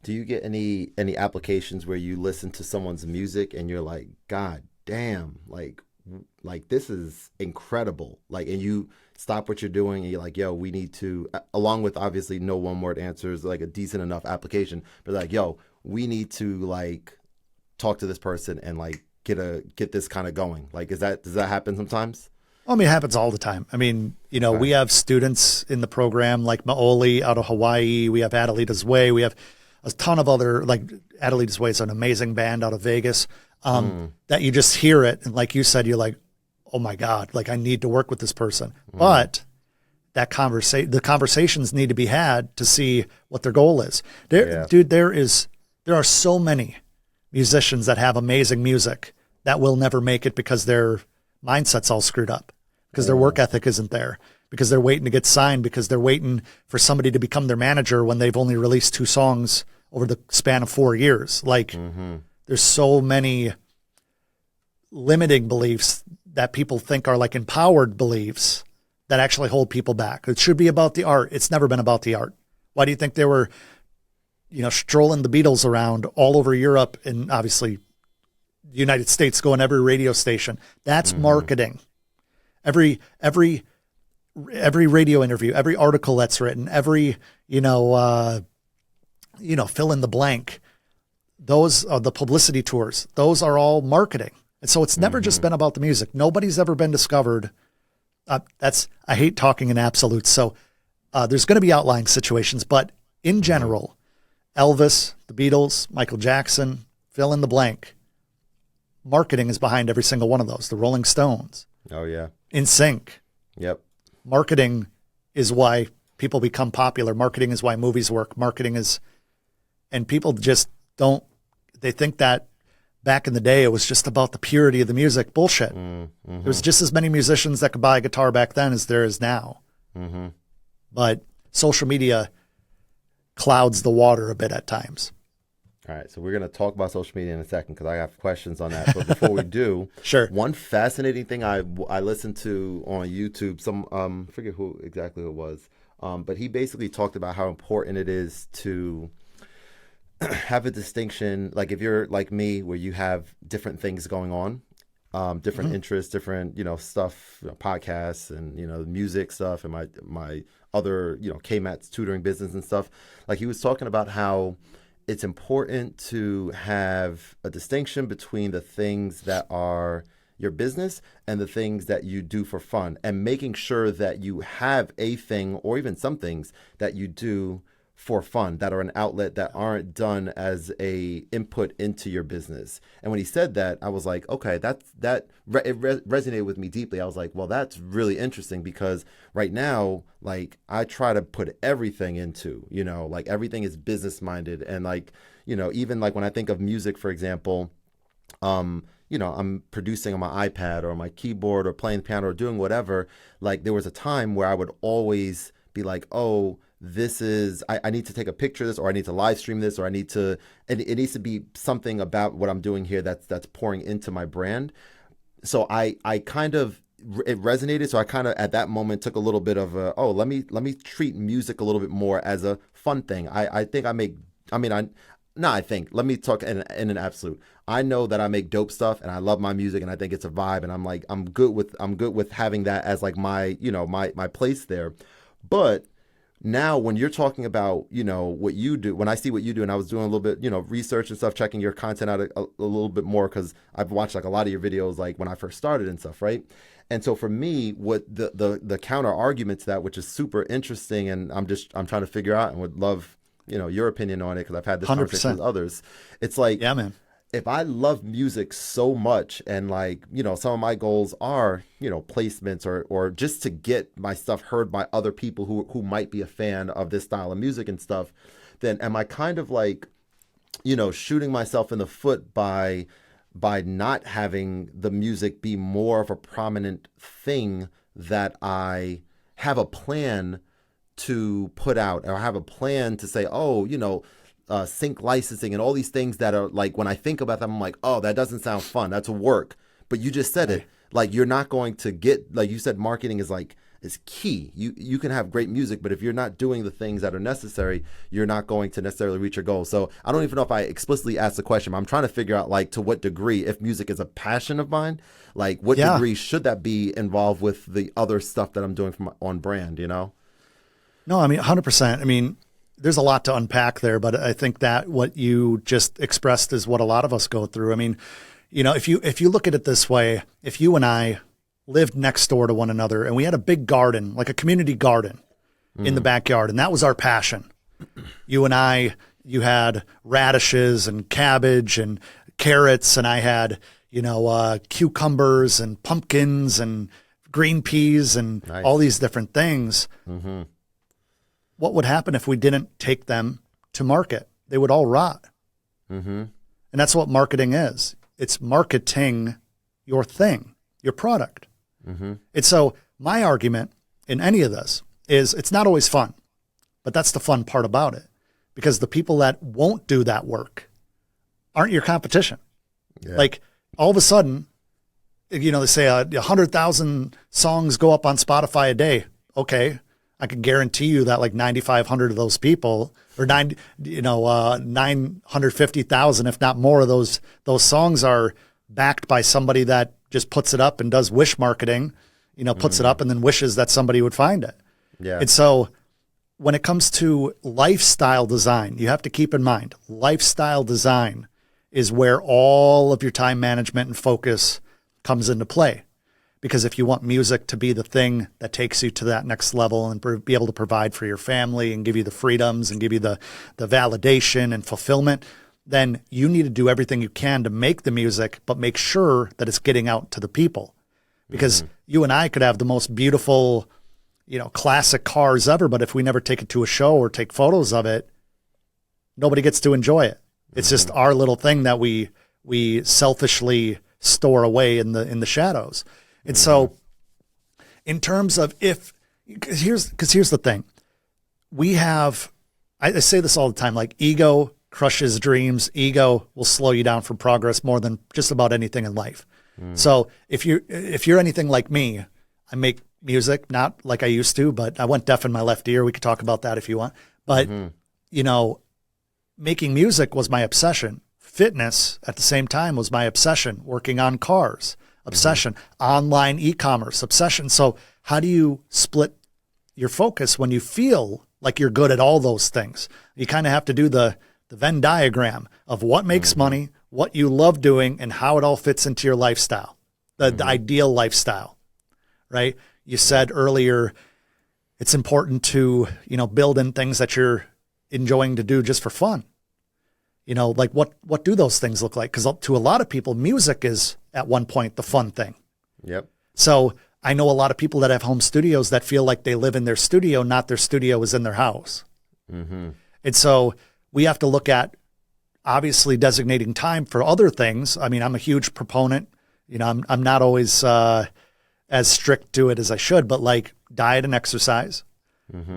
S1: Do you get any applications where you listen to someone's music and you're like, God damn, like this is incredible. Like, and you stop what you're doing and you're like, yo, we need to, along with obviously no one word answers, like a decent enough application, but like, yo, we need to like talk to this person and like get this kind of going. Like, does that happen sometimes?
S2: I mean, it happens all the time. I mean, we have students in the program like Maoli out of Hawaii. We have Adelita's Way. We have a ton of other, like Adelita's Way is an amazing band out of Vegas. that you just hear it. And like you said, you're like, oh my God, like I need to work with this person. But the conversations need to be had to see what their goal is. Dude, there are so many musicians that have amazing music that will never make it because their mindset's all screwed up, because their work ethic isn't there, because they're waiting to get signed, because they're waiting for somebody to become their manager when they've only released 2 songs over the span of 4 years. Like there's so many limiting beliefs that people think are like empowered beliefs that actually hold people back. It should be about the art. It's never been about the art. Why do you think they were, strolling the Beatles around all over Europe and obviously the United States, going every radio station? That's marketing. Every radio interview, every article that's written, every, fill in the blank. Those are the publicity tours. Those are all marketing. And so it's never just been about the music. Nobody's ever been discovered. I hate talking in absolutes. So there's going to be outlying situations, but in general, Elvis, the Beatles, Michael Jackson, fill in the blank. Marketing is behind every single one of those. The Rolling Stones.
S1: Oh yeah.
S2: NSYNC.
S1: Yep.
S2: Marketing is why people become popular. Marketing is why movies work. And people just don't, they think that back in the day, it was just about the purity of the music. Bullshit. There was just as many musicians that could buy a guitar back then as there is now. But social media clouds the water a bit at times.
S1: All right, so we're going to talk about social media in a second because I have questions on that. But before we do,
S2: sure.
S1: One fascinating thing I listened to on YouTube, I forget who exactly it was, but he basically talked about how important it is to have a distinction, like if you're like me, where you have different things going on, different interests, different, stuff, podcasts and, music stuff and my other, K-Mat's tutoring business and stuff. Like he was talking about how it's important to have a distinction between the things that are your business and the things that you do for fun, and making sure that you have a thing or even some things that you do for fun that are an outlet that aren't done as a input into your business. And when he said that, I was like, okay, it resonated with me deeply. I was like, well, that's really interesting because right now, like I try to put everything into, like everything is business minded. And like, even like when I think of music, for example, I'm producing on my iPad or my keyboard or playing piano or doing whatever. Like there was a time where I would always be like, oh, I need to take a picture of this, or I need to live stream this, or it needs to be something about what I'm doing here that's pouring into my brand. So it resonated. So I kind of at that moment took a little bit of let me treat music a little bit more as a fun thing. Let me talk in an absolute. I know that I make dope stuff and I love my music and I think it's a vibe, and I'm good with having that as like my, my place there. But now when you're talking about, what you do, when I see what you do, and I was doing a little bit, research and stuff, checking your content out a little bit more, because I've watched like a lot of your videos, like when I first started and stuff, right? And so for me, what the counter argument to that, which is super interesting, and I'm trying to figure out and would love, your opinion on it, because I've had this
S2: 100%.
S1: conversation with others. It's like,
S2: yeah, man.
S1: If I love music so much and like, some of my goals are, placements or just to get my stuff heard by other people who might be a fan of this style of music and stuff, then am I kind of like, shooting myself in the foot by not having the music be more of a prominent thing that I have a plan to put out, or have a plan to say, sync licensing and all these things that are like, when I think about them, I'm like, oh, that doesn't sound fun. That's work. But you just said it, like, you're not going to get, like you said, marketing is key. You can have great music, but if you're not doing the things that are necessary, you're not going to necessarily reach your goals. So I don't even know if I explicitly asked the question, but I'm trying to figure out like to what degree, if music is a passion of mine, like what degree should that be involved with the other stuff that I'm doing on brand, No,
S2: I mean, 100%. I mean, there's a lot to unpack there, but I think that what you just expressed is what a lot of us go through. I mean, if you look at it this way, if you and I lived next door to one another and we had a big garden, like a community garden in the backyard, and that was our passion. You and I, you had radishes and cabbage and carrots and I had, cucumbers and pumpkins and green peas and all these different things. Mm-hmm. What would happen if we didn't take them to market? They would all rot. Mm-hmm. And that's what marketing is. It's marketing your thing, your product. Mm-hmm. And so my argument in any of this is it's not always fun, but that's the fun part about it, because the people that won't do that work aren't your competition. Yeah. Like all of a sudden, they say 100,000 songs go up on Spotify a day. Okay. I can guarantee you that like 9,500 of those people, or 950,000, if not more of those songs are backed by somebody that just puts it up and does wish marketing, puts it up and then wishes that somebody would find it. Yeah. And so when it comes to lifestyle design, you have to keep in mind, lifestyle design is where all of your time management and focus comes into play. Because if you want music to be the thing that takes you to that next level and be able to provide for your family and give you the freedoms and give you the validation and fulfillment, then you need to do everything you can to make the music, but make sure that it's getting out to the people. Because you and I could have the most beautiful, classic cars ever, but if we never take it to a show or take photos of it, nobody gets to enjoy it. It's just our little thing that we selfishly store away in the shadows. And so in terms of because here's the thing, I say this all the time, like ego crushes dreams. Ego will slow you down from progress more than just about anything in life. So if you're anything like me, I make music, not like I used to, but I went deaf in my left ear. We could talk about that if you want, but making music was my obsession. Fitness at the same time was my obsession. Working on cars. Obsession, online e-commerce, obsession. So how do you split your focus when you feel like you're good at all those things? You kind of have to do the Venn diagram of what makes money, what you love doing, and how it all fits into your lifestyle, the ideal lifestyle, right? You said earlier, it's important to, build in things that you're enjoying to do just for fun. Like what do those things look like? Because to a lot of people, music is at one point the fun thing. Yep. So I know a lot of people that have home studios that feel like they live in their studio, not their studio is in their house. Mm-hmm. And so we have to look at obviously designating time for other things. I mean, I'm a huge proponent. I'm not always as strict to it as I should, but like diet and exercise,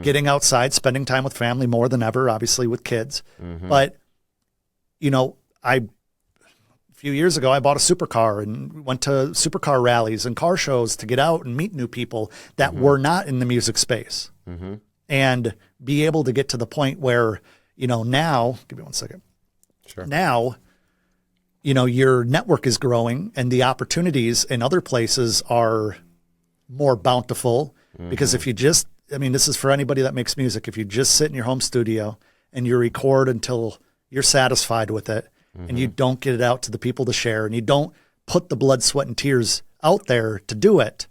S2: getting outside, spending time with family more than ever, obviously with kids. But a few years ago, I bought a supercar and went to supercar rallies and car shows to get out and meet new people that were not in the music space and be able to get to the point where, now, give me one second. Sure. Now, your network is growing and the opportunities in other places are more bountiful because if you just, this is for anybody that makes music. If you just sit in your home studio and you record until you're satisfied with it and you don't get it out to the people to share and you don't put the blood, sweat, and tears out there to do it,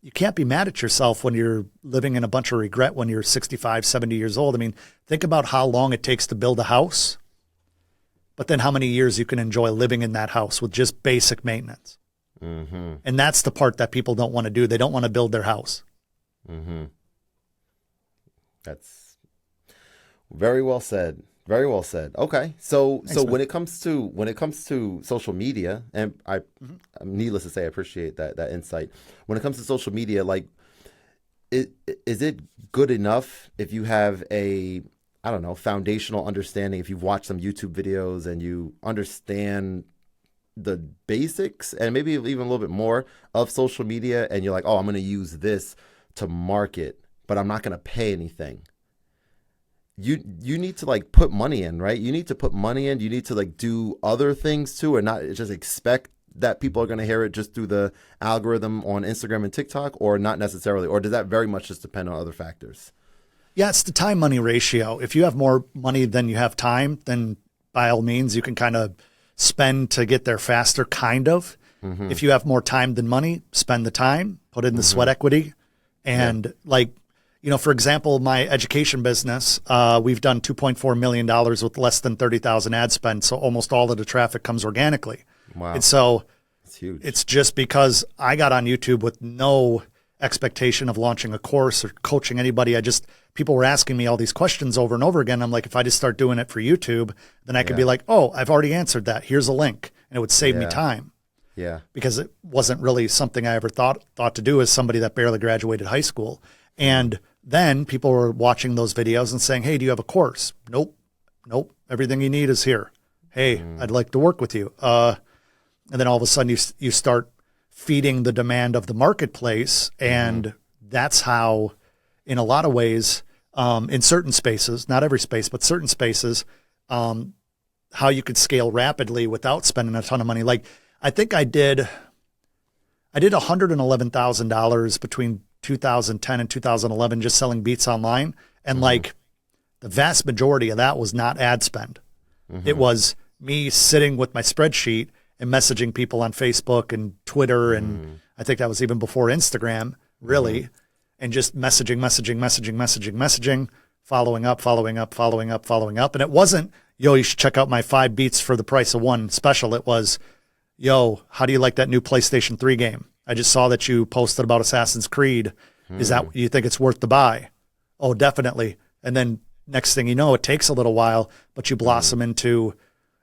S2: you can't be mad at yourself when you're living in a bunch of regret when you're 65, 70 years old. Think about how long it takes to build a house, but then how many years you can enjoy living in that house with just basic maintenance. And that's the part that people don't want to do. They don't want to build their house.
S1: That's very well said. Very well said. Okay, so
S2: Thanks,
S1: when it comes to social media, and needless to say, I appreciate that insight. When it comes to social media, like, is it good enough if you have a foundational understanding? If you've watched some YouTube videos and you understand the basics and maybe even a little bit more of social media, and you're like, oh, I'm going to use this to market, but I'm not going to pay anything. You need to like put money in, right? You need to put money in. You need to like do other things too, and not just expect that people are going to hear it just through the algorithm on Instagram and TikTok, or not necessarily, or does that very much just depend on other factors?
S2: Yeah, it's the time money ratio. If you have more money than you have time, then by all means you can kind of spend to get there faster, kind of. If you have more time than money, spend the time, put in the sweat equity, and for example, my education business, we've done $2.4 million with less than 30,000 ad spend. So almost all of the traffic comes organically.
S1: Wow.
S2: And so
S1: It's huge.
S2: it's just because I got on YouTube with no expectation of launching a course or coaching anybody. People were asking me all these questions over and over again. I'm like, if I just start doing it for YouTube, then I could be like, oh, I've already answered that. Here's a link. And it would save me time.
S1: Yeah.
S2: Because it wasn't really something I ever thought to do as somebody that barely graduated high school. And then people were watching those videos and saying, hey, do you have a course? Nope. Everything you need is here. Hey, I'd like to work with you. And then all of a sudden you start feeding the demand of the marketplace. And that's how, in a lot of ways, in certain spaces, not every space, but certain spaces, how you could scale rapidly without spending a ton of money. Like, I think I did $111,000 between 2010 and 2011 just selling beats online. And like the vast majority of that was not ad spend. It was me sitting with my spreadsheet and messaging people on Facebook and Twitter. And I think that was even before Instagram, really. And just messaging, following up. And it wasn't, yo, you should check out my 5 beats for the price of one special. It was, yo, how do you like that new PlayStation 3 game? I just saw that you posted about Assassin's Creed. Is that, you think it's worth the buy? Oh, definitely. And then next thing you know, it takes a little while, but you blossom into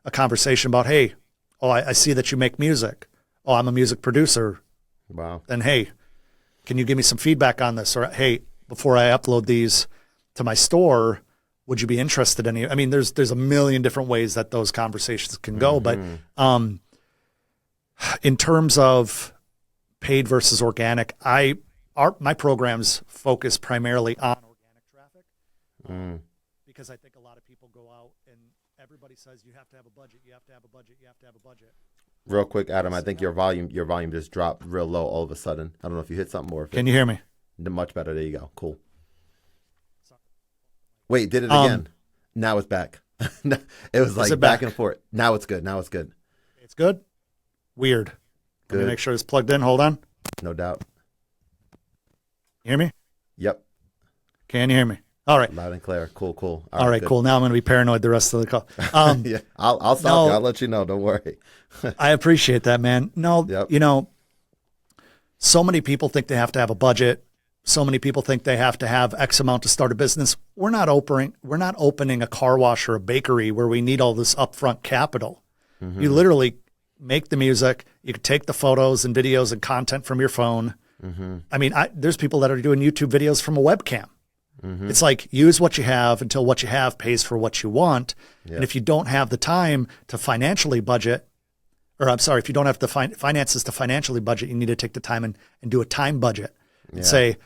S2: a conversation about, hey, oh, I see that you make music. Oh, I'm a music producer.
S1: Wow.
S2: Then, hey, can you give me some feedback on this? Or, hey, before I upload these to my store, would you be interested in any? I mean, there's a million different ways that those conversations can go. But in terms of paid versus organic, my programs focus primarily on organic traffic because I think a lot of people go out and everybody says you have to have a budget, you have to have a budget, you have to have a budget.
S1: Real quick, Adam, I think your volume just dropped real low all of a sudden. I don't know if you hit something or if
S2: Can you hear me?
S1: Much better. There you go. Cool. Wait, did it again? Now it's back. It was like back and forth. Now it's good.
S2: It's good? Weird.
S1: Good.
S2: Let me make sure it's plugged in. Hold on.
S1: No doubt.
S2: You hear me?
S1: Yep.
S2: Can you hear me? All right.
S1: Loud and clear. Cool.
S2: All right, cool. Now I'm going to be paranoid the rest of the call.
S1: Yeah, I'll stop you. I'll let you know. Don't worry.
S2: I appreciate that, man. No,
S1: Yep.
S2: So many people think they have to have a budget. So many people think they have to have X amount to start a business. We're not opening a car wash or a bakery where we need all this upfront capital. You literally make the music. You can take the photos and videos and content from your phone. I mean, there's people that are doing YouTube videos from a webcam. It's like, use what you have until what you have pays for what you want. Yep. And if you don't have the time to financially budget, if you don't have the finances to financially budget, you need to take the time and do a time budget and say,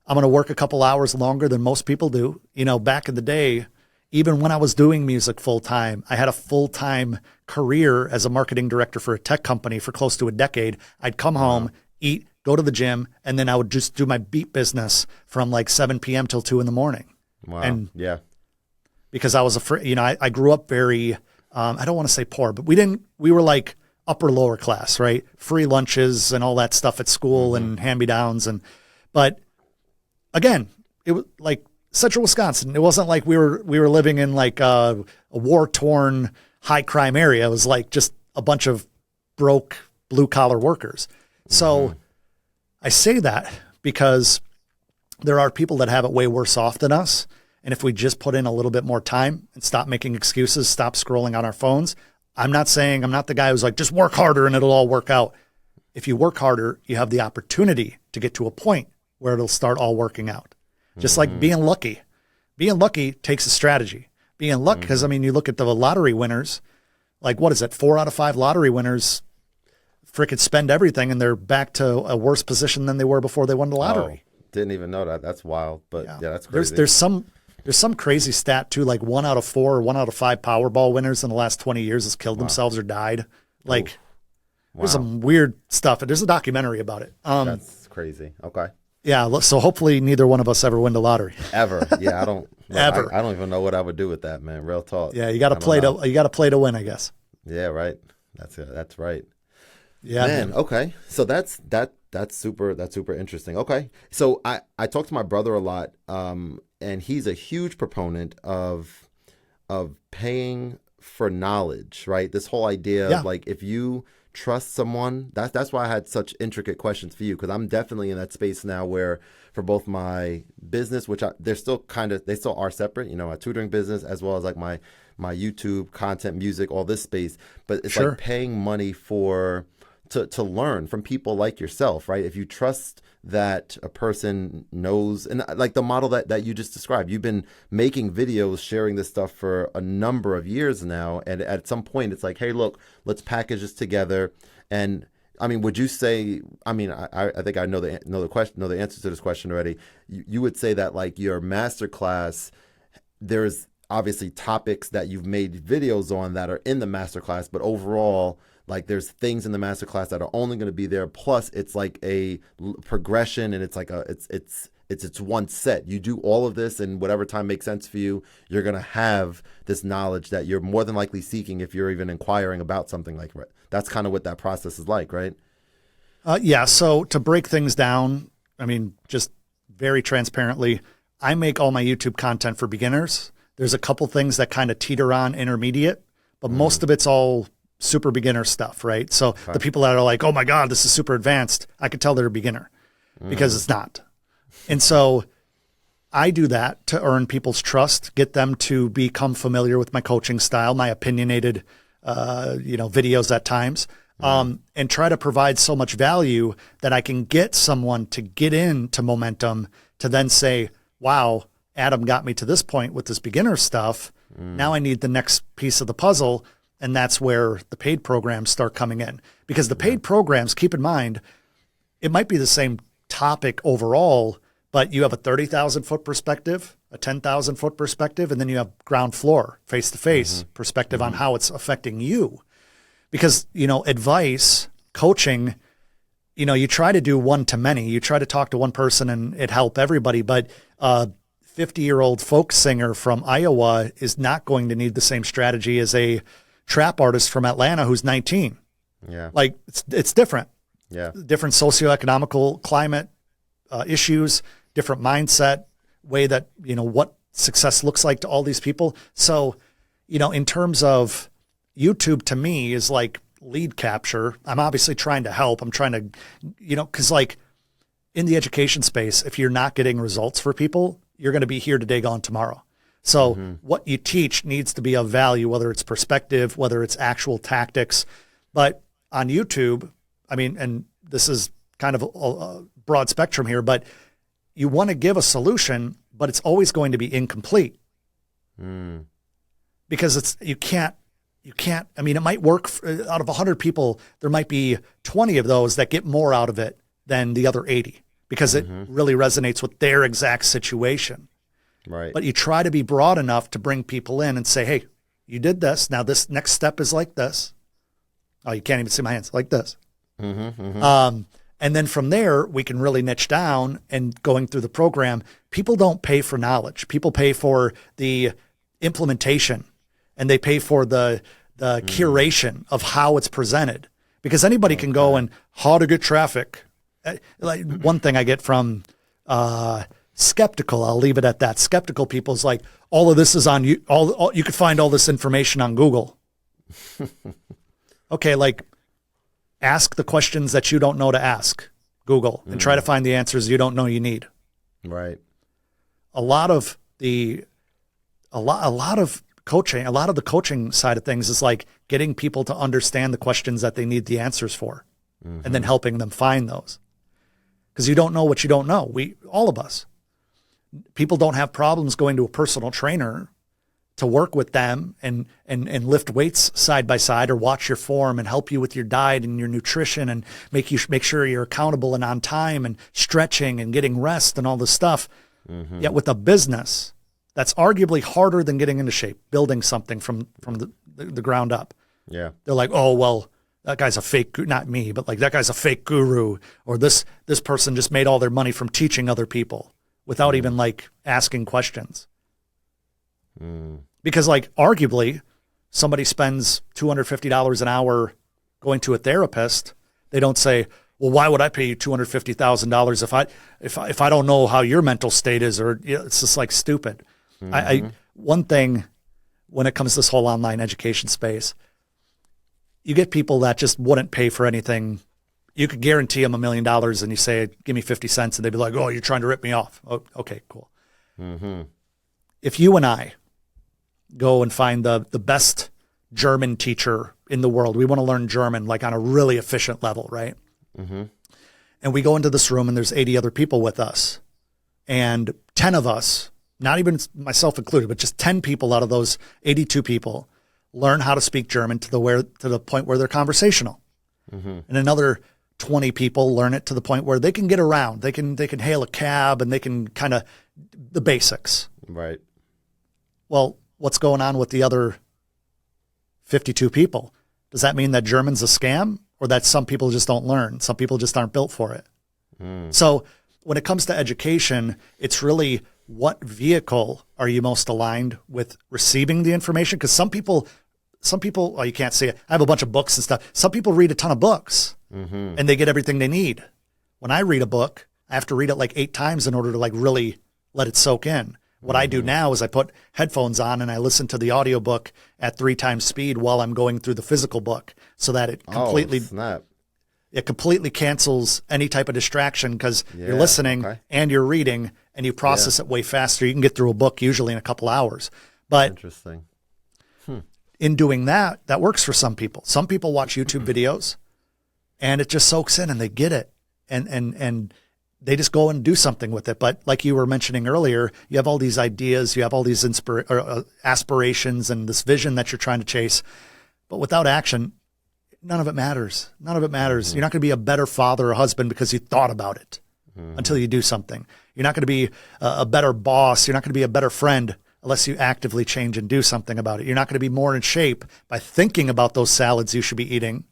S2: I'm going to work a couple hours longer than most people do. Back in the day, even when I was doing music full time, I had a full-time career as a marketing director for a tech company for close to a decade. I'd come home, eat, go to the gym, and then I would just do my beat business from like 7 p.m. till 2 a.m.
S1: Wow.
S2: And
S1: because
S2: I was afraid, I grew up very, I don't want to say poor, but we were like upper lower class, right? Free lunches and all that stuff at school and hand-me-downs. But again, it was like Central Wisconsin. It wasn't like we were living in like a war-torn high crime area. It was like just a bunch of broke blue collar workers. So I say that because there are people that have it way worse off than us. And if we just put in a little bit more time and stop making excuses, stop scrolling on our phones, I'm not the guy who's like, just work harder and it'll all work out. If you work harder, you have the opportunity to get to a point where it'll start all working out. Just like being lucky. Being lucky takes a strategy. Being lucky, because you look at the lottery winners, like what is it? 4 out of 5 lottery winners freaking spend everything and they're back to a worse position than they were before they won the lottery.
S1: Didn't even know that. That's wild. But yeah that's crazy.
S2: There's some crazy stat too, like 1 out of 4 or 1 out of 5 Powerball winners in the last 20 years has killed themselves or died. Like there's some weird stuff. There's a documentary about it.
S1: That's crazy. Okay.
S2: Yeah. So hopefully neither one of us ever win the lottery.
S1: Ever. Yeah. I don't
S2: ever.
S1: I don't even know what I would do with that, man. Real talk.
S2: Yeah. You got to play to win, I guess.
S1: Yeah. Right. That's right.
S2: Yeah,
S1: man. Okay. So that's That's super interesting. Okay. So I talk to my brother a lot, and he's a huge proponent of paying for knowledge, right? This whole idea
S2: Yeah.
S1: of like, if you trust someone, that's why I had such intricate questions for you, because I'm definitely in that space now where for both my business, which they still are separate, my tutoring business, as well as like my YouTube content, music, all this space, but it's
S2: Sure.
S1: like paying money to learn from people like yourself, right? If you trust that a person knows, and like the model that you just described, you've been making videos, sharing this stuff for a number of years now. And at some point it's like, hey, look, let's package this together. And I mean, would you say, I mean, I think I know the answer to this question already. You would say that like your masterclass, there's obviously topics that you've made videos on that are in the masterclass, but overall, like there's things in the masterclass that are only going to be there. Plus, it's like a progression, and it's like it's one set. You do all of this, and whatever time makes sense for you, you're going to have this knowledge that you're more than likely seeking if you're even inquiring about something like that. That's kind of what that process is like, right?
S2: Yeah. So to break things down, I mean, just very transparently, I make all my YouTube content for beginners. There's a couple things that kind of teeter on intermediate, but most of it's all super beginner stuff, right? So the people that are like, oh my God, this is super advanced, I could tell they're a beginner because it's not. And so I do that to earn people's trust, get them to become familiar with my coaching style, my opinionated, videos at times, and try to provide so much value that I can get someone to get into momentum to then say, wow, Adam got me to this point with this beginner stuff. Now I need the next piece of the puzzle. And that's where the paid programs start coming in, because the paid programs, keep in mind, it might be the same topic overall, but you have a 30,000 foot perspective, a 10,000 foot perspective, and then you have ground floor, face to face perspective on how it's affecting you. Because, advice, coaching, you try to do one to many. You try to talk to one person and it help everybody, but 50-year-old folk singer from Iowa is not going to need the same strategy as a trap artist from Atlanta who's 19.
S1: Yeah.
S2: Like it's different.
S1: Yeah.
S2: Different socioeconomical climate issues, different mindset, way that, what success looks like to all these people. So, in terms of YouTube, to me is like lead capture. I'm obviously trying to help. I'm trying to, cause like in the education space, if you're not getting results for people, you're going to be here today, gone tomorrow. So what you teach needs to be of value, whether it's perspective, whether it's actual tactics. But on YouTube, I mean, and this is kind of a broad spectrum here, but you want to give a solution, but it's always going to be incomplete because you can't, I mean, it might work out of 100 people. There might be 20 of those that get more out of it than the other 80 because it really resonates with their exact situation.
S1: Right.
S2: But you try to be broad enough to bring people in and say, hey, you did this. Now this next step is like this. Oh, you can't even see my hands, like this. And then from there, we can really niche down, and going through the program, people don't pay for knowledge. People pay for the implementation, and they pay for the curation of how it's presented, because anybody can go and how to get traffic. Like one thing I get from, skeptical, I'll leave it at that. Skeptical people's like, all of this is on you. All you could find all this information on Google. Okay, like ask the questions that you don't know to ask Google and try to find the answers you don't know you need.
S1: Right.
S2: A lot of the coaching side of things is like getting people to understand the questions that they need the answers for, and then helping them find those. Because you don't know what you don't know. All of us. People don't have problems going to a personal trainer to work with them and lift weights side by side, or watch your form and help you with your diet and your nutrition and make sure you're accountable and on time and stretching and getting rest and all this stuff. Yet with a business, that's arguably harder than getting into shape, building something from the ground up.
S1: Yeah.
S2: They're like, oh, well, that guy's a fake, not me, but like that guy's a fake guru, or this person just made all their money from teaching other people without even like asking questions. Because like arguably somebody spends $250 an hour going to a therapist. They don't say, well, why would I pay you $250,000 if I don't know how your mental state is? Or it's just like stupid. One thing when it comes to this whole online education space, you get people that just wouldn't pay for anything. You could guarantee them $1 million and you say, give me 50 cents. And they'd be like, oh, you're trying to rip me off. Oh, okay, cool. If you and I go and find the best German teacher in the world, we want to learn German like on a really efficient level, right? And we go into this room and there's 80 other people with us. And 10 of us, not even myself included, but just 10 people out of those 82 people learn how to speak German to the point where they're conversational. And another 20 people learn it to the point where they can get around. They can hail a cab and they can kind of the basics.
S1: Right.
S2: Well, what's going on with the other 52 people? Does that mean that German's a scam, or that some people just don't learn? Some people just aren't built for it. So when it comes to education, it's really what vehicle are you most aligned with receiving the information? Because some people, oh, you can't see it. I have a bunch of books and stuff. Some people read a ton of books and they get everything they need. When I read a book, I have to read it like 8 times in order to like really let it soak in. What I do now is I put headphones on and I listen to the audiobook at 3 times speed while I'm going through the physical book, so that it completely it completely cancels any type of distraction, because you're listening and you're reading and you process it way faster. You can get through a book usually in a couple hours. But
S1: interesting.
S2: In doing that, that works for some people. Some people watch YouTube videos and it just soaks in and they get it. And they just go and do something with it. But like you were mentioning earlier, you have all these ideas, you have all these aspirations and this vision that you're trying to chase. But without action, none of it matters. None of it matters. You're not going to be a better father or husband because you thought about it until you do something. You're not going to be a better boss. You're not going to be a better friend unless you actively change and do something about it. You're not going to be more in shape by thinking about those salads you should be eating,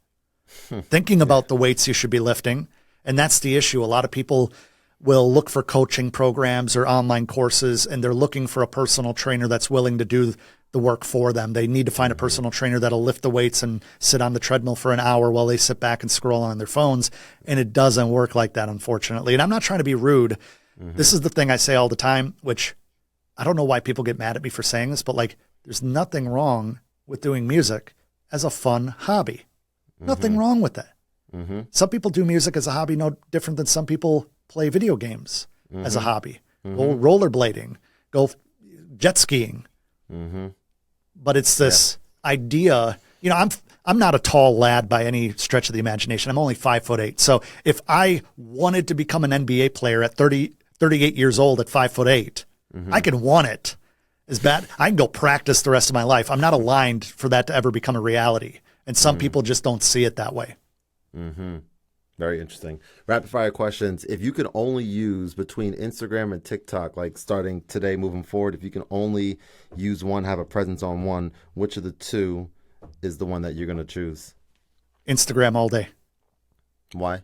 S2: thinking about the weights you should be lifting. And that's the issue. A lot of people will look for coaching programs or online courses, and they're looking for a personal trainer that's willing to do the work for them. They need to find a personal trainer that'll lift the weights and sit on the treadmill for an hour while they sit back and scroll on their phones. And it doesn't work like that, unfortunately. And I'm not trying to be rude. This is the thing I say all the time, which I don't know why people get mad at me for saying this, but like, there's nothing wrong with doing music as a fun hobby. Nothing wrong with that. Some people do music as a hobby, no different than some people play video games as a hobby. Go rollerblading, go jet skiing. But it's this idea, you know, I'm not a tall lad by any stretch of the imagination. I'm only 5'8". So if I wanted to become an NBA player at 38 years old at 5'8", I can want it as bad. I can go practice the rest of my life. I'm not aligned for that to ever become a reality. And some people just don't see it that way.
S1: Very interesting. Rapid fire questions. If you could only use between Instagram and TikTok, like starting today, moving forward, if you can only use one, have a presence on one, which of the two is the one that you're going to choose?
S2: Instagram all day.
S1: Why?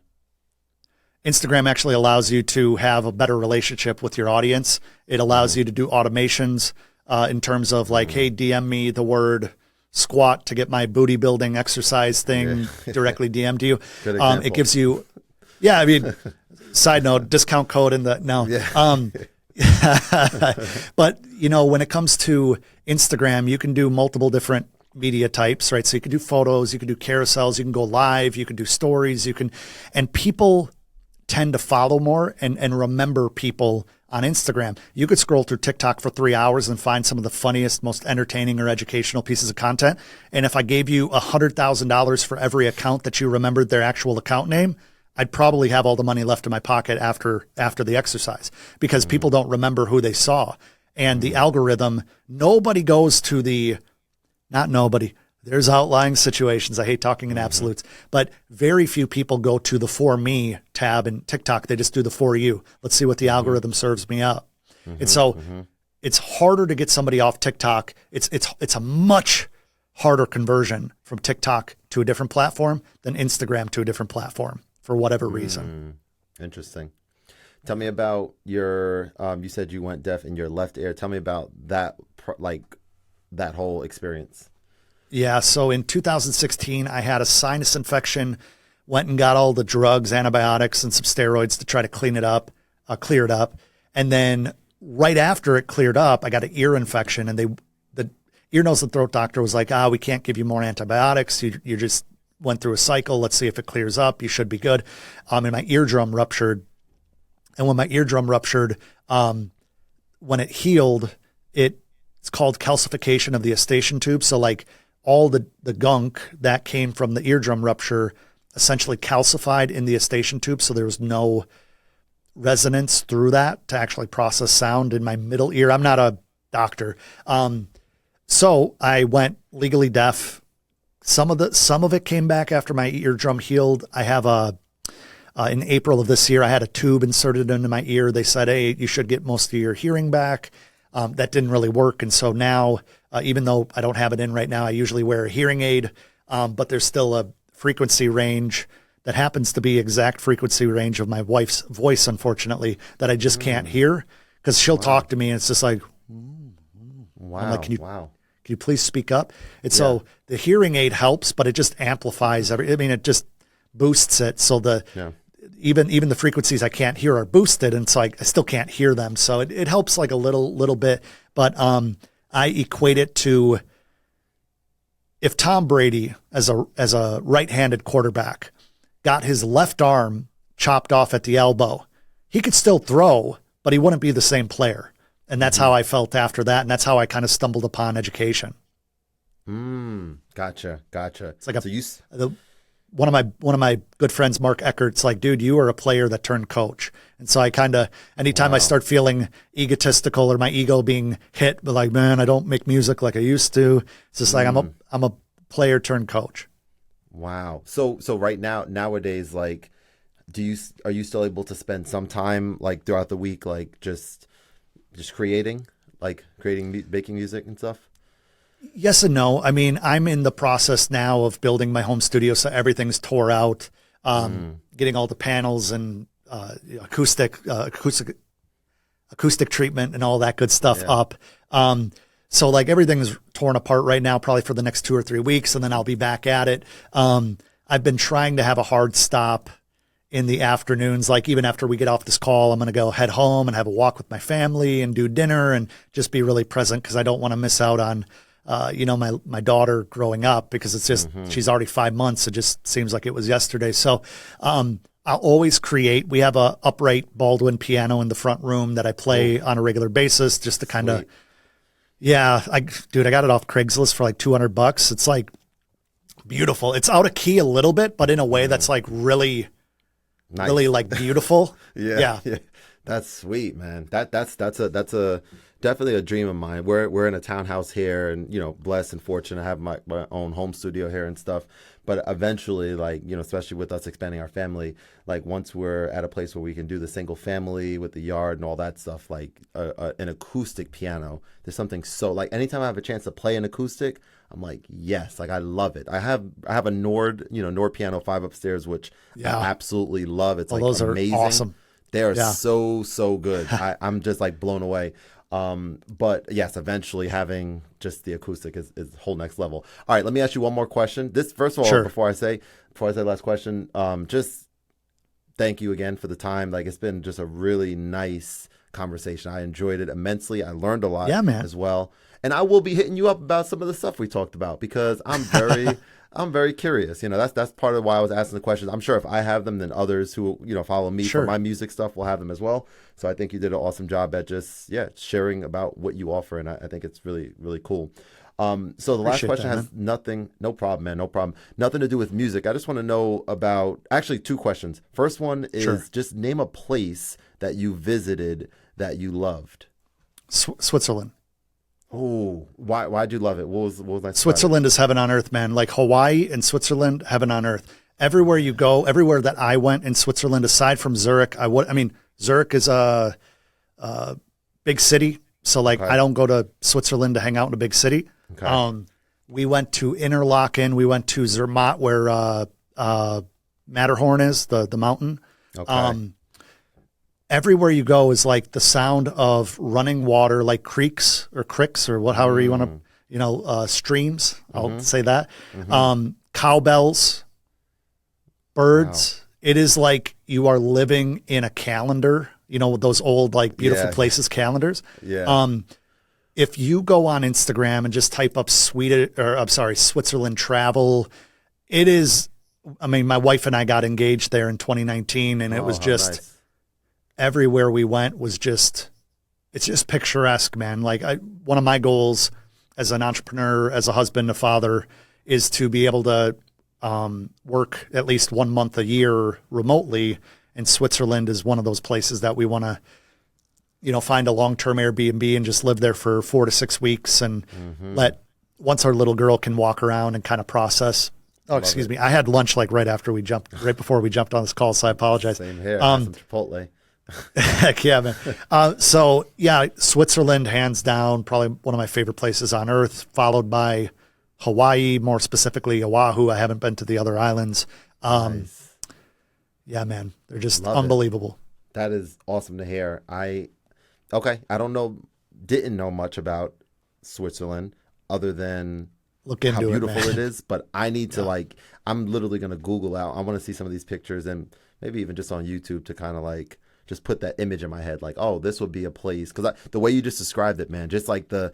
S2: Instagram actually allows you to have a better relationship with your audience. It allows you to do automations in terms of like, hey, DM me the word squat to get my booty building exercise thing directly DM'd to you. It gives you, I mean, side note, discount code in the, no. But, you know, when it comes to Instagram, you can do multiple different media types, right? So you can do photos, you can do carousels, you can go live, you can do stories, and people tend to follow more and remember people on Instagram. You could scroll through TikTok for 3 hours and find some of the funniest, most entertaining or educational pieces of content. And if I gave you $100,000 for every account that you remembered their actual account name, I'd probably have all the money left in my pocket after the exercise, because people don't remember who they saw. And the algorithm, nobody goes to not nobody. There's outlying situations. I hate talking in absolutes, but very few people go to the For Me tab in TikTok. They just do the For You. Let's see what the algorithm serves me up. And so it's harder to get somebody off TikTok. It's a much harder conversion from TikTok to a different platform than Instagram to a different platform for whatever reason.
S1: Interesting. Tell me about your, you said you went deaf in your left ear. Tell me about that, that whole experience.
S2: Yeah, so in 2016, I had a sinus infection went and got all the drugs, antibiotics, and some steroids to try to clear it up. And then right after it cleared up, I got an ear infection, and the ear, nose, and throat doctor was like, we can't give you more antibiotics. You just went through a cycle. Let's see if it clears up. You should be good. And my eardrum ruptured. And when my eardrum ruptured, when it healed, it's called calcification of the eustachian tube. So like all the gunk that came from the eardrum rupture essentially calcified in the eustachian tube. So there was no resonance through that to actually process sound in my middle ear. I'm not a doctor. So I went legally deaf. Some of it came back after my eardrum healed. I have in April of this year, I had a tube inserted into my ear. They said, hey, you should get most of your hearing back. That didn't really work. And so now, even though I don't have it in right now, I usually wear a hearing aid, but there's still a frequency range that happens to be exact frequency range of my wife's voice, unfortunately, that I just can't hear because she'll talk to me and it's just like,
S1: wow,
S2: I'm like, can you please speak up? And
S1: Yeah.
S2: so the hearing aid helps, but it just amplifies it just boosts it. So even the frequencies I can't hear are boosted, and so I still can't hear them. So it helps like a little bit, but I equate it to if Tom Brady as a right-handed quarterback got his left arm chopped off at the elbow, he could still throw, but he wouldn't be the same player. And that's how I felt after that, and that's how I kind of stumbled upon education.
S1: Gotcha.
S2: It's like one of my good friends, Mark Eckert's like, dude, you are a player that turned coach. And so I kind of, anytime I start feeling egotistical or my ego being hit, but like, man, I don't make music like I used to. It's just like, I'm a player turned coach.
S1: Wow. So right now, nowadays, like, are you still able to spend some time like throughout the week, like just creating, making music and stuff?
S2: Yes and no. I mean, I'm in the process now of building my home studio, so everything's tore out, getting all the panels and acoustic treatment and all that good stuff up. So like everything's torn apart right now, probably for the next 2 or 3 weeks, and then I'll be back at it. I've been trying to have a hard stop in the afternoons. Like even after we get off this call, I'm going to head home and have a walk with my family and do dinner and just be really present because I don't want to miss out on my daughter growing up, because it's just, she's already 5 months. It just seems like it was yesterday. So, I'll always create. We have a upright Baldwin piano in the front room that I play on a regular basis just to kind of, I got it off Craigslist for like $200. It's like beautiful. It's out of key a little bit, but in a way that's like really nice. Really like beautiful. Yeah.
S1: That's sweet, man. That's a definitely a dream of mine. We're in a townhouse here, and blessed and fortunate to have my own home studio here and stuff. But eventually, like, especially with us expanding our family, like once we're at a place where we can do the single family with the yard and all that stuff, like an acoustic piano, there's something so, like, anytime I have a chance to play an acoustic, I'm like, yes, like I love it. I have a Nord piano 5 upstairs, which I absolutely love. It's like
S2: those
S1: amazing.
S2: Are awesome.
S1: They are so good. I'm just like blown away. But yes, eventually having just the acoustic is whole next level. All right, let me ask you one more question. This, first of all, before I say last question, just thank you again for the time. Like, it's been just a really nice conversation. I enjoyed it immensely. I learned a lot as well. And I will be hitting you up about some of the stuff we talked about, because I'm very curious. That's part of why I was asking the questions. I'm sure if I have them, then others who follow me for my music stuff will have them as well. So I think you did an awesome job at just sharing about what you offer, and I think it's really, really cool. So the last question has nothing. No problem, man. No problem. Nothing to do with music. I just want to know about, actually, 2 questions. First one is just name a place that you visited that you loved.
S2: Switzerland.
S1: Oh, why'd you love it? What was that?
S2: Switzerland is heaven on earth, man. Like Hawaii and Switzerland, heaven on earth. Everywhere you go, everywhere that I went in Switzerland, aside from Zurich, Zurich is a big city. So like, I don't go to Switzerland to hang out in a big city. Okay. We went to Interlaken. We went to Zermatt, where Matterhorn is, the mountain. Okay. Everywhere you go is like the sound of running water, like creeks or however you want to, streams. I'll say that. Cowbells, birds. Wow. It is like you are living in a calendar, with those old, like, beautiful places calendars.
S1: Yeah.
S2: If you go on Instagram and just type up Switzerland travel, it is, my wife and I got engaged there in 2019, and it was just nice. Everywhere we went was it's just picturesque, man. Like, one of my goals as an entrepreneur, as a husband, a father, is to be able to work at least 1 month a year remotely. And Switzerland is one of those places that we want to, find a long-term Airbnb and just live there for 4 to 6 weeks and once our little girl can walk around and kind of process. Oh, excuse me. I had lunch like right before we jumped on this call, so I apologize.
S1: Same here. Some Chipotle.
S2: Heck yeah, man. So yeah, Switzerland, hands down, probably one of my favorite places on earth, followed by Hawaii, more specifically Oahu. I haven't been to the other islands.
S1: Nice.
S2: Yeah, man, they're just unbelievable.
S1: That is awesome to hear. I didn't know much about Switzerland other than how beautiful it is, but I need to I'm literally going to Google out. I want to see some of these pictures and maybe even just on YouTube to kind of just put that image in my head, like, oh, this would be a place. Because the way you just described it, man, just like the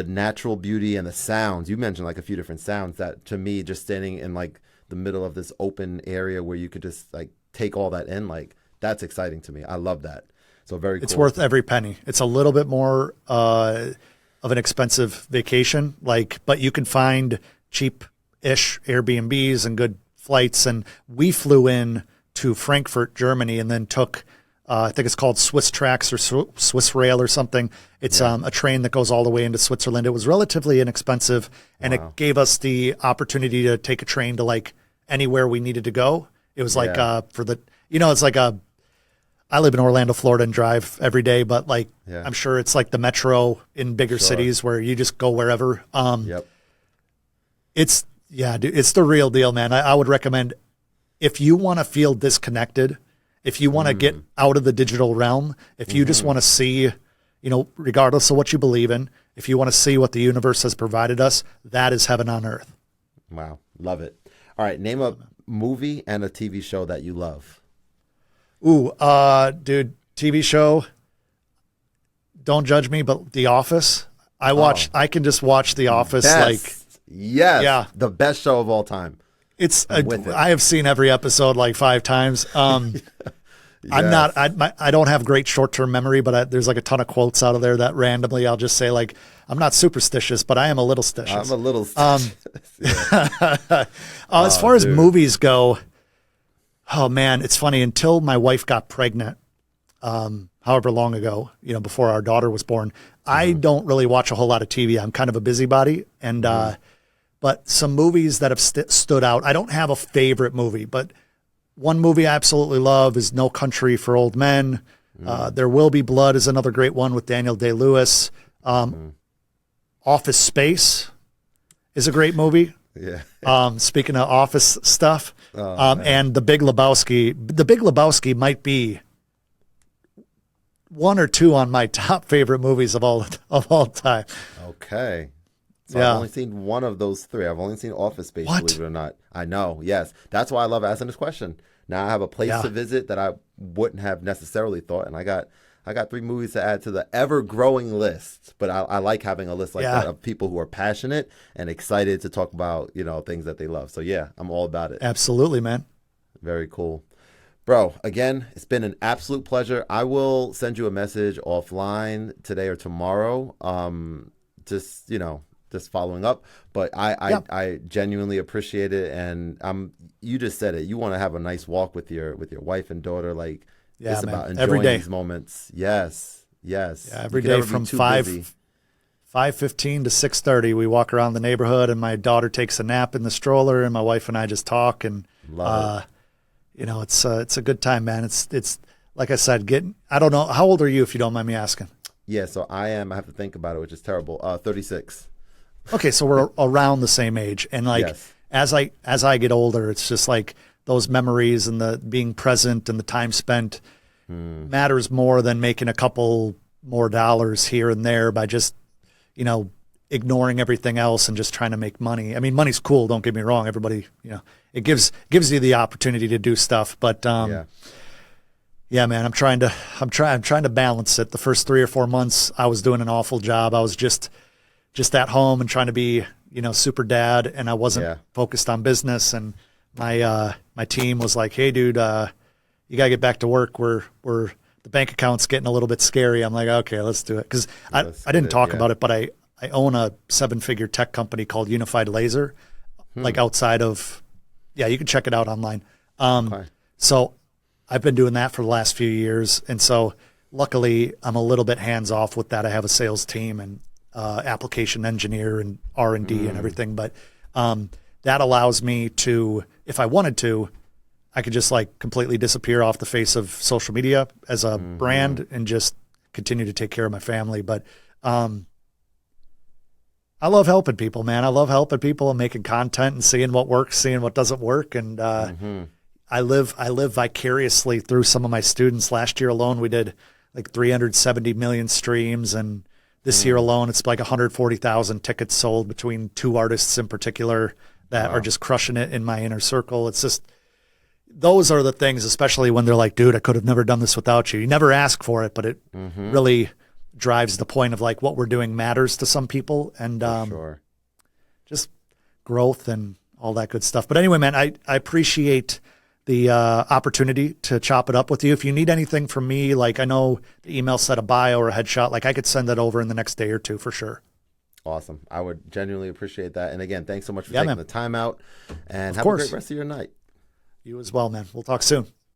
S1: natural beauty and the sounds. You mentioned like a few different sounds that, to me, just standing in like the middle of this open area where you could just like take all that in, like, that's exciting to me. I love that. So very cool.
S2: It's worth every penny. It's a little bit more of an expensive vacation, but you can find cheap-ish Airbnbs and good flights. And we flew in to Frankfurt, Germany, and then took I think it's called Swiss Tracks or Swiss Rail or something. It's a train that goes all the way into Switzerland. It was relatively inexpensive, and it gave us the opportunity to take a train to like anywhere we needed to go. It was like it's like I live in Orlando, Florida, and drive every day, but I'm sure it's like the metro in bigger cities where you just go wherever. It's the real deal, man. I would recommend, if you want to feel disconnected, if you want to get out of the digital realm, if you just want to see, regardless of what you believe in, if you want to see what the universe has provided us, that is heaven on earth.
S1: Wow. Love it. All right. Name a movie and a TV show that you love.
S2: Ooh, dude, TV show. Don't judge me, but The Office. I can just watch The Office.
S1: The best show of all time.
S2: I have seen every episode like 5 times. I don't have great short-term memory, but there's like a ton of quotes out of there that randomly I'll just say, like, I'm not superstitious, but I am a little stitious.
S1: I'm a little stitious.
S2: As far as movies go, oh man, it's funny. Until my wife got pregnant, however long ago, before our daughter was born, I don't really watch a whole lot of TV. I'm kind of a busybody, and but some movies that have stood out. I don't have a favorite movie, but one movie I absolutely love is No Country for Old Men. There Will Be Blood is another great one with Daniel Day-Lewis. Office Space is a great movie.
S1: Yeah.
S2: Speaking of office stuff, and The Big Lebowski. The Big Lebowski might be 1 or 2 on my top favorite movies of all time.
S1: Okay. So I've only seen one of those 3. I've only seen Office Space, believe it or not. I know, yes. That's why I love asking this question. Now I have a place to visit that I wouldn't have necessarily thought, and I got 3 movies to add to the ever-growing list. But I like having a list like that of people who are passionate and excited to talk about, things that they love. So yeah, I'm all about it.
S2: Absolutely, man.
S1: Very cool. Bro, again, it's been an absolute pleasure. I will send you a message offline today or tomorrow. Just following up, but I genuinely appreciate it, and you just said it. You want to have a nice walk with your wife and daughter, it's about enjoying these moments. Yes. Yeah,
S2: every day from 5:15 to 6:30, we walk around the neighborhood, and my daughter takes a nap in the stroller, and my wife and I just talk, and it's a good time, man. It's like I said, I don't know, how old are you, if you don't mind me asking?
S1: Yeah, so I have to think about it, which is terrible. 36.
S2: Okay, so we're around the same age, and as I get older, it's just like those memories and the being present and the time spent matters more than making a couple more dollars here and there by just ignoring everything else and just trying to make money. I mean, money's cool. Don't get me wrong. Everybody, it gives you the opportunity to do stuff. But yeah, man, I'm trying to balance it. The first 3 or 4 months, I was doing an awful job. I was just at home and trying to be, super dad, and I wasn't focused on business. And my team was like, "Hey, dude, you gotta get back to work. We're the bank account's getting a little bit scary." I'm like, "Okay, let's do it." Because I didn't talk about it, but I own a 7-figure tech company called Unified Laser, like outside of, you can check it out online. So I've been doing that for the last few years. And so luckily I'm a little bit hands off with that. I have a sales team and application engineer and R&D and everything. But that allows me to, if I wanted to, I could just like completely disappear off the face of social media as a brand and just continue to take care of my family. But I love helping people, man. I love helping people and making content and seeing what works, seeing what doesn't work. And I live vicariously through some of my students. Last year alone, we did like 370 million streams. And this year alone, it's like 140,000 tickets sold between 2 artists in particular that are just crushing it in my inner circle. It's just, those are the things, especially when they're like, "Dude, I could have never done this without you." You never ask for it, but it really drives the point of like what we're doing matters to some people, and just growth and all that good stuff. But anyway, man, I appreciate the opportunity to chop it up with you. If you need anything from me, like I know the email said a bio or a headshot, like I could send that over in the next day or two for sure.
S1: Awesome. I would genuinely appreciate that. And again, thanks so much for taking the time out, and have a great rest of your night.
S2: You as well, man. We'll talk soon.